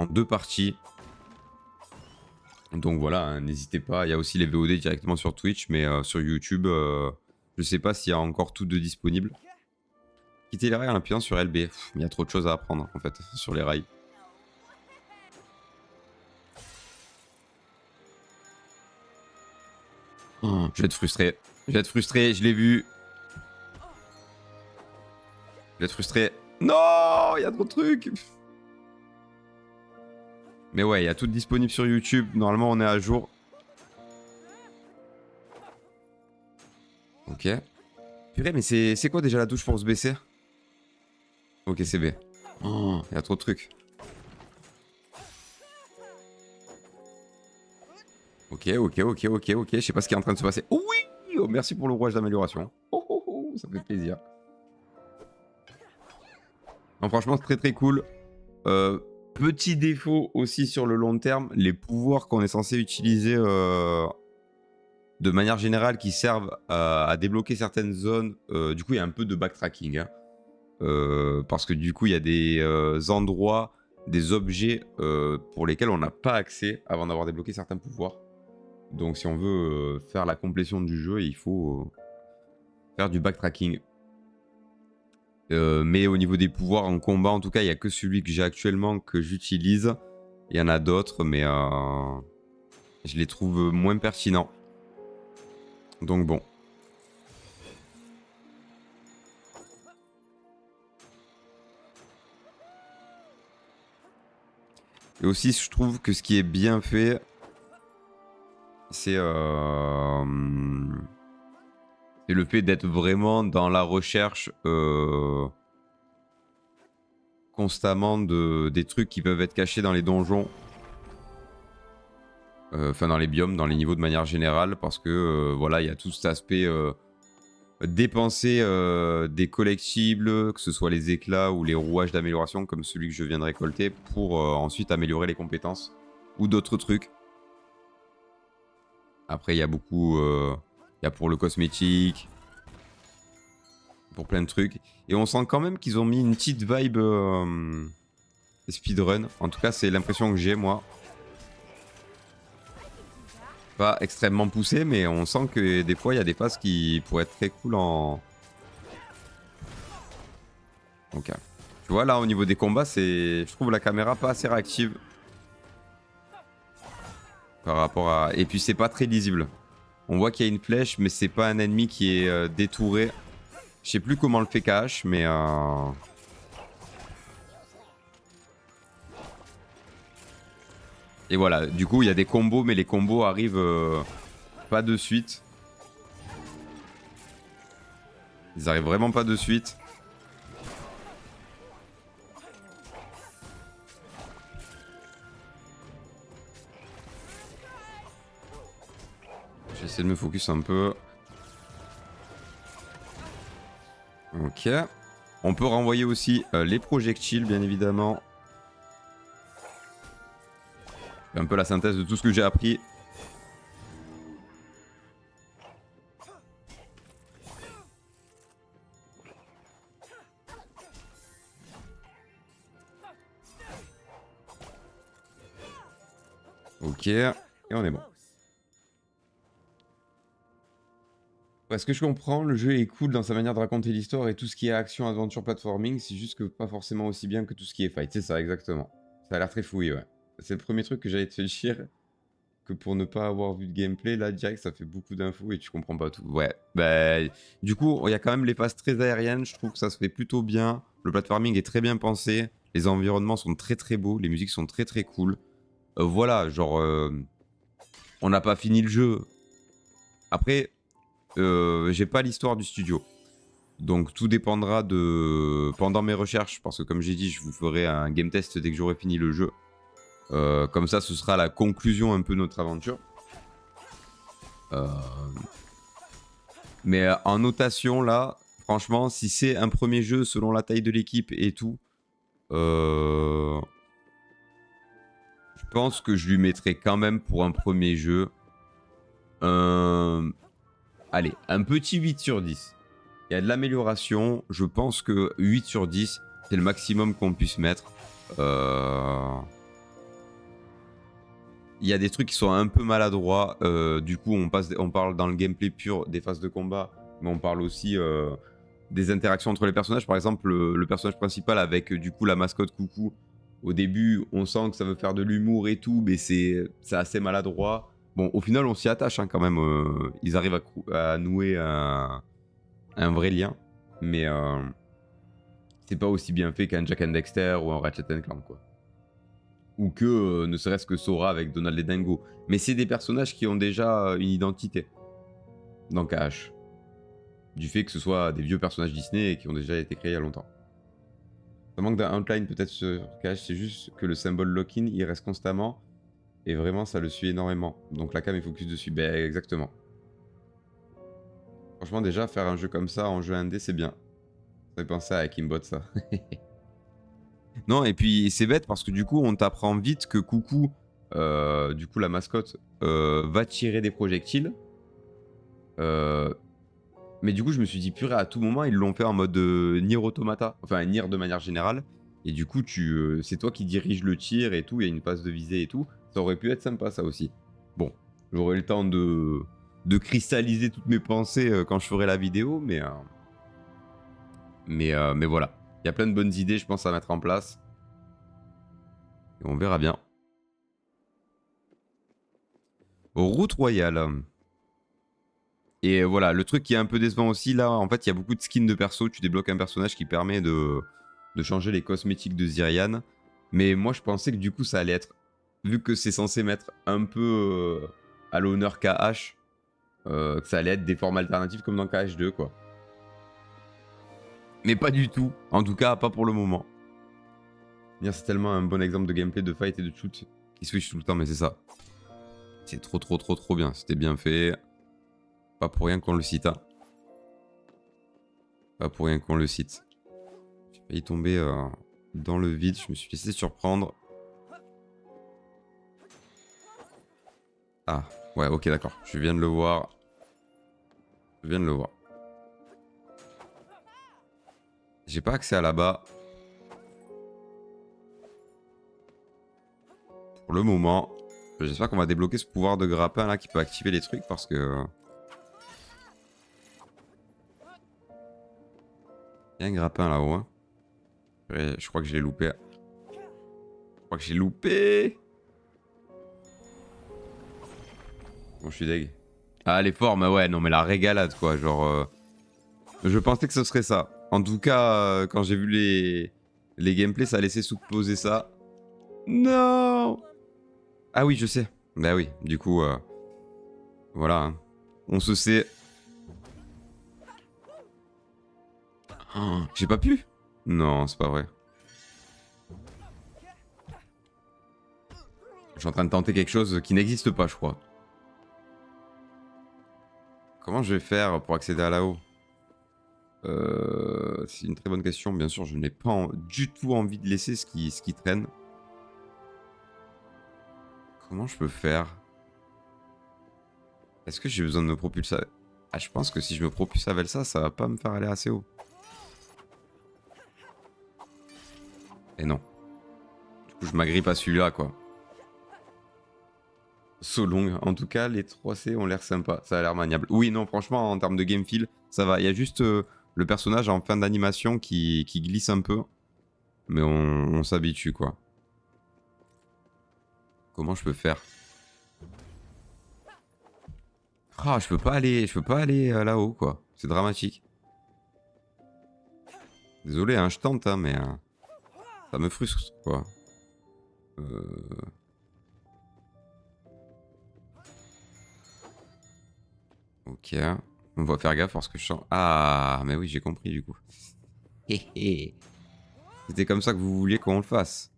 2 parties. Donc voilà, hein, n'hésitez pas. Il y a aussi les VOD directement sur Twitch, mais sur YouTube, je sais pas s'il y a encore tout de disponible. Quittez les rails en appuyant sur LB. Il y a trop de choses à apprendre en fait sur les rails. Oh, je vais être frustré. Je l'ai vu. Je vais être frustré. Non, il y a trop de trucs. Mais ouais, il y a tout disponible sur YouTube. Normalement, on est à jour. Ok. Purée, mais c'est quoi déjà la touche pour se baisser? Ok, c'est B. Oh, il y a trop de trucs. Ok. Je sais pas ce qui est en train de se passer. Oh oui, oh, merci pour le rouage d'amélioration. Oh, ça fait plaisir. Non, franchement, c'est très très cool. Petit défaut aussi sur le long terme, les pouvoirs qu'on est censé utiliser de manière générale qui servent à débloquer certaines zones. Du coup, il y a un peu de backtracking. Hein. Parce que du coup, il y a des endroits, des objets pour lesquels on n'a pas accès avant d'avoir débloqué certains pouvoirs. Donc si on veut faire la complétion du jeu, il faut faire du backtracking. Mais au niveau des pouvoirs en combat, en tout cas, il n'y a que celui que j'ai actuellement que j'utilise. Il y en a d'autres, mais je les trouve moins pertinents. Donc bon. Et aussi, je trouve que ce qui est bien fait, c'est le fait d'être vraiment dans la recherche constamment des trucs qui peuvent être cachés dans les donjons. Enfin, dans les biomes, dans les niveaux de manière générale, parce que voilà, il y a tout cet aspect dépenser des collectibles, que ce soit les éclats ou les rouages d'amélioration comme celui que je viens de récolter pour ensuite améliorer les compétences ou d'autres trucs. Après, il y a beaucoup... Il y a pour le cosmétique, pour plein de trucs. Et on sent quand même qu'ils ont mis une petite vibe speedrun. En tout cas, c'est l'impression que j'ai, moi. Pas extrêmement poussé, mais on sent que des fois, il y a des phases qui pourraient être très cool en... Ok. Tu vois, là, au niveau des combats, c'est... Je trouve la caméra pas assez réactive. Par rapport à... Et puis, c'est pas très lisible. On voit qu'il y a une flèche, mais c'est pas un ennemi qui est détouré. Je sais plus comment le fait KH, mais... Et voilà, du coup, il y a des combos, mais les combos arrivent pas de suite. Ils arrivent vraiment pas de suite. J'essaie de me focus un peu. Ok. On peut renvoyer aussi les projectiles, bien évidemment. Un peu la synthèse de tout ce que j'ai appris. Ok. Et on est bon. Ouais, ce que je comprends, le jeu est cool dans sa manière de raconter l'histoire et tout ce qui est action, aventure, platforming, c'est juste que pas forcément aussi bien que tout ce qui est fight. C'est ça, exactement. Ça a l'air très fouillé, ouais. C'est le premier truc que j'allais te dire, que pour ne pas avoir vu de gameplay, là, direct, ça fait beaucoup d'infos et tu comprends pas tout. Ouais, bah, du coup, il y a quand même les phases très aériennes, je trouve que ça se fait plutôt bien. Le platforming est très bien pensé, les environnements sont très très beaux, les musiques sont très très cool. Voilà, genre, on n'a pas fini le jeu. Après... j'ai pas l'histoire du studio. Donc tout dépendra de... Pendant mes recherches, parce que comme j'ai dit, je vous ferai un game test dès que j'aurai fini le jeu. Comme ça, ce sera la conclusion un peu de notre aventure. Mais en notation, là, franchement, si c'est un premier jeu selon la taille de l'équipe et tout, je pense que je lui mettrai quand même pour un premier jeu... Allez, un petit 8 sur 10. Il y a de l'amélioration. Je pense que 8 sur 10, c'est le maximum qu'on puisse mettre. Il y a des trucs qui sont un peu maladroits. Du coup, on parle dans le gameplay pur des phases de combat. Mais on parle aussi des interactions entre les personnages. Par exemple, le personnage principal avec du coup la mascotte Coucou. Au début, on sent que ça veut faire de l'humour et tout. Mais c'est assez maladroit. Bon, au final, on s'y attache hein, quand même. Ils arrivent à nouer un vrai lien. Mais c'est pas aussi bien fait qu'un Jak and Dexter ou un Ratchet Clank, quoi. Ou que, ne serait-ce que Sora avec Donald et Dingo. Mais c'est des personnages qui ont déjà une identité dans KH. Du fait que ce soit des vieux personnages Disney et qui ont déjà été créés il y a longtemps. Ça manque d'un outline peut-être sur KH, c'est juste que le symbole lock-in, il reste constamment. Et vraiment, ça le suit énormément. Donc la cam est focus dessus. Ben, exactement. Franchement, déjà, faire un jeu comme ça en jeu indé, c'est bien. Ça fait penser à Kimbot, ça. Non, et puis c'est bête parce que du coup, on t'apprend vite que Coucou, du coup, la mascotte, va tirer des projectiles. Mais du coup, je me suis dit, purée, à tout moment, ils l'ont fait en mode Nier Automata. Enfin, Nier de manière générale. Et du coup, c'est toi qui dirige le tir et tout. Il y a une phase de visée et tout. Ça aurait pu être sympa, ça aussi. Bon, j'aurai le temps de cristalliser toutes mes pensées quand je ferai la vidéo, mais voilà. Il y a plein de bonnes idées, je pense, à mettre en place. Et on verra bien. Route royale. Et voilà, le truc qui est un peu décevant aussi, là, en fait, il y a beaucoup de skins de perso. Tu débloques un personnage qui permet de changer les cosmétiques de Zyrian. Mais moi, je pensais que du coup, ça allait être... Vu que c'est censé mettre un peu à l'honneur KH, que ça allait être des formes alternatives comme dans KH2, quoi. Mais pas du tout. En tout cas, pas pour le moment. C'est tellement un bon exemple de gameplay, de fight et de shoot qui switch tout le temps, mais c'est ça. C'est trop bien. C'était bien fait. Pas pour rien qu'on le cite. Hein. Pas pour rien qu'on le cite. J'ai failli tomber dans le vide, je me suis laissé surprendre. Ah, ouais, ok, d'accord. Je viens de le voir. Je viens de le voir. J'ai pas accès à là-bas. Pour le moment. J'espère qu'on va débloquer ce pouvoir de grappin là qui peut activer les trucs parce que... Il y a un grappin là-haut. Hein. Je crois que je l'ai loupé. Je crois que j'ai loupé. Bon, je suis deg. Ah, les formes, ouais, non, mais la régalade, quoi. Genre, je pensais que ce serait ça. En tout cas, quand j'ai vu les gameplays, ça laissait supposer ça. Non. Ah oui, je sais. Bah oui, du coup, voilà. Hein. On se sait. Oh, j'ai pas pu. Non, c'est pas vrai. Je suis en train de tenter quelque chose qui n'existe pas, je crois. Comment je vais faire pour accéder à là-haut? C'est une très bonne question. Bien sûr, je n'ai pas du tout envie de laisser ce qui traîne. Comment je peux faire? Est-ce que j'ai besoin de me propulser? Ah, je pense que si je me propulse avec ça, ça va pas me faire aller assez haut. Et non. Du coup, je m'agrippe à celui-là, quoi. So long. En tout cas, les 3C ont l'air sympas. Ça a l'air maniable. Oui, non, franchement, en termes de game feel, ça va. Il y a juste le personnage en fin d'animation qui glisse un peu. Mais on s'habitue, quoi. Comment je peux faire? Ah, je peux pas aller là-haut, quoi. C'est dramatique. Désolé, hein, je tente, hein, mais ça me frustre, quoi. Ok. On va faire gaffe parce que je sens... Ah, mais oui, j'ai compris, du coup. C'était comme ça que vous vouliez qu'on le fasse.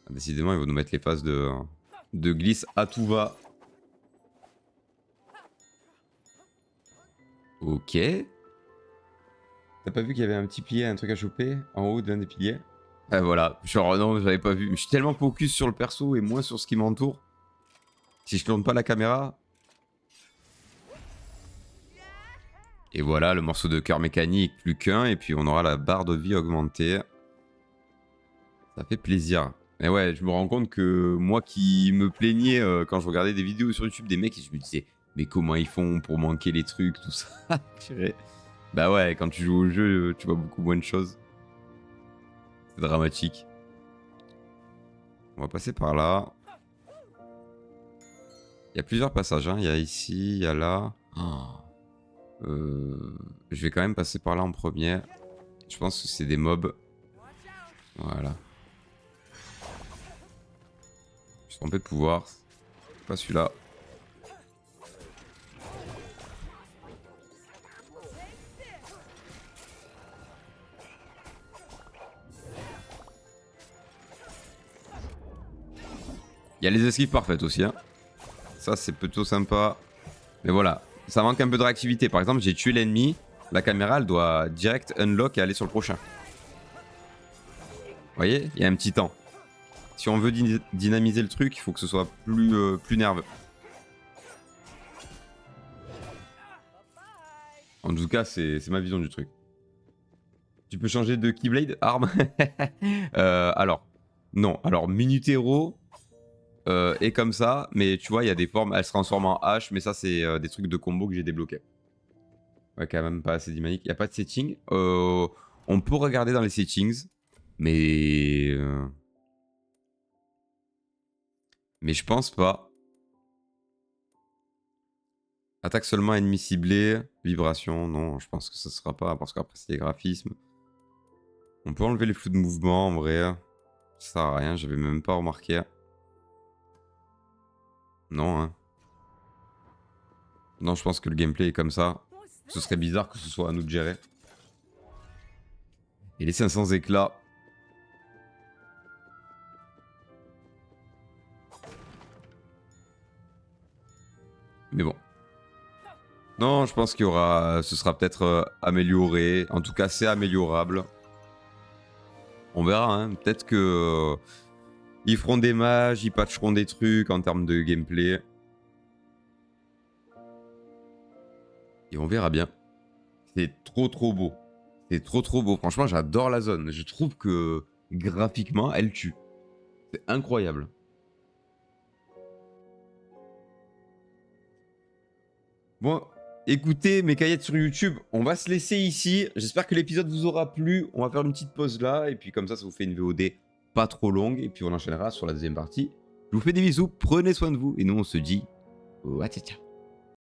Ah, décidément, ils vont nous mettre les phases de glisse à tout va. Ok. T'as pas vu qu'il y avait un petit pilier, un truc à choper en haut d'un des piliers? Ah, voilà. Genre, non, j'avais pas vu. Je suis tellement focus sur le perso et moins sur ce qui m'entoure. Si je tourne pas la caméra... Et voilà, le morceau de cœur mécanique, plus qu'un, et puis on aura la barre de vie augmentée. Ça fait plaisir. Et ouais, je me rends compte que moi qui me plaignais quand je regardais des vidéos sur YouTube des mecs, et je me disais, mais comment ils font pour manquer les trucs, tout ça. Bah ouais, quand tu joues au jeu, tu vois beaucoup moins de choses. C'est dramatique. On va passer par là. Il y a plusieurs passages, hein. Il y a ici, il y a là. Oh. Je vais quand même passer par là en premier. Je pense que c'est des mobs. Voilà. Je suis trompé de pouvoir. Pas celui-là. Il y a les esquives parfaites aussi. Hein. Ça, c'est plutôt sympa. Mais voilà. Ça manque un peu de réactivité. Par exemple, j'ai tué l'ennemi. La caméra, elle doit direct unlock et aller sur le prochain. Vous voyez? Il y a un petit temps. Si on veut dynamiser le truc, il faut que ce soit plus nerveux. En tout cas, c'est ma vision du truc. Tu peux changer de Keyblade, arme. Alors, non. Alors, Minutero est comme ça, mais tu vois, il y a des formes, elle se transforme en hache, mais ça, c'est des trucs de combo que j'ai débloqués. Ouais, quand même pas assez dynamique. Il n'y a pas de setting. On peut regarder dans les settings, mais... Mais je pense pas. Attaque seulement ennemi ciblé. Vibration, non, je pense que ça sera pas, parce qu'après c'est les graphismes. On peut enlever les flous de mouvement, en vrai. Ça sert à rien, j'avais même pas remarqué. Non, hein. Non, je pense que le gameplay est comme ça. Ce serait bizarre que ce soit à nous de gérer. Et les 500 éclats. Mais bon. Non, je pense qu'il y aura... Ce sera peut-être amélioré. En tout cas, c'est améliorable. On verra, hein. Peut-être que... ils feront des mages, ils patcheront des trucs en termes de gameplay. Et on verra bien. C'est trop beau. C'est trop beau. Franchement, j'adore la zone. Je trouve que graphiquement, elle tue. C'est incroyable. Bon, écoutez mes caillettes sur YouTube, on va se laisser ici. J'espère que l'épisode vous aura plu. On va faire une petite pause là. Et puis comme ça vous fait une VOD pas trop longue. Et puis on enchaînera sur la deuxième partie. Je vous fais des bisous. Prenez soin de vous. Et nous, on se dit... Ciao.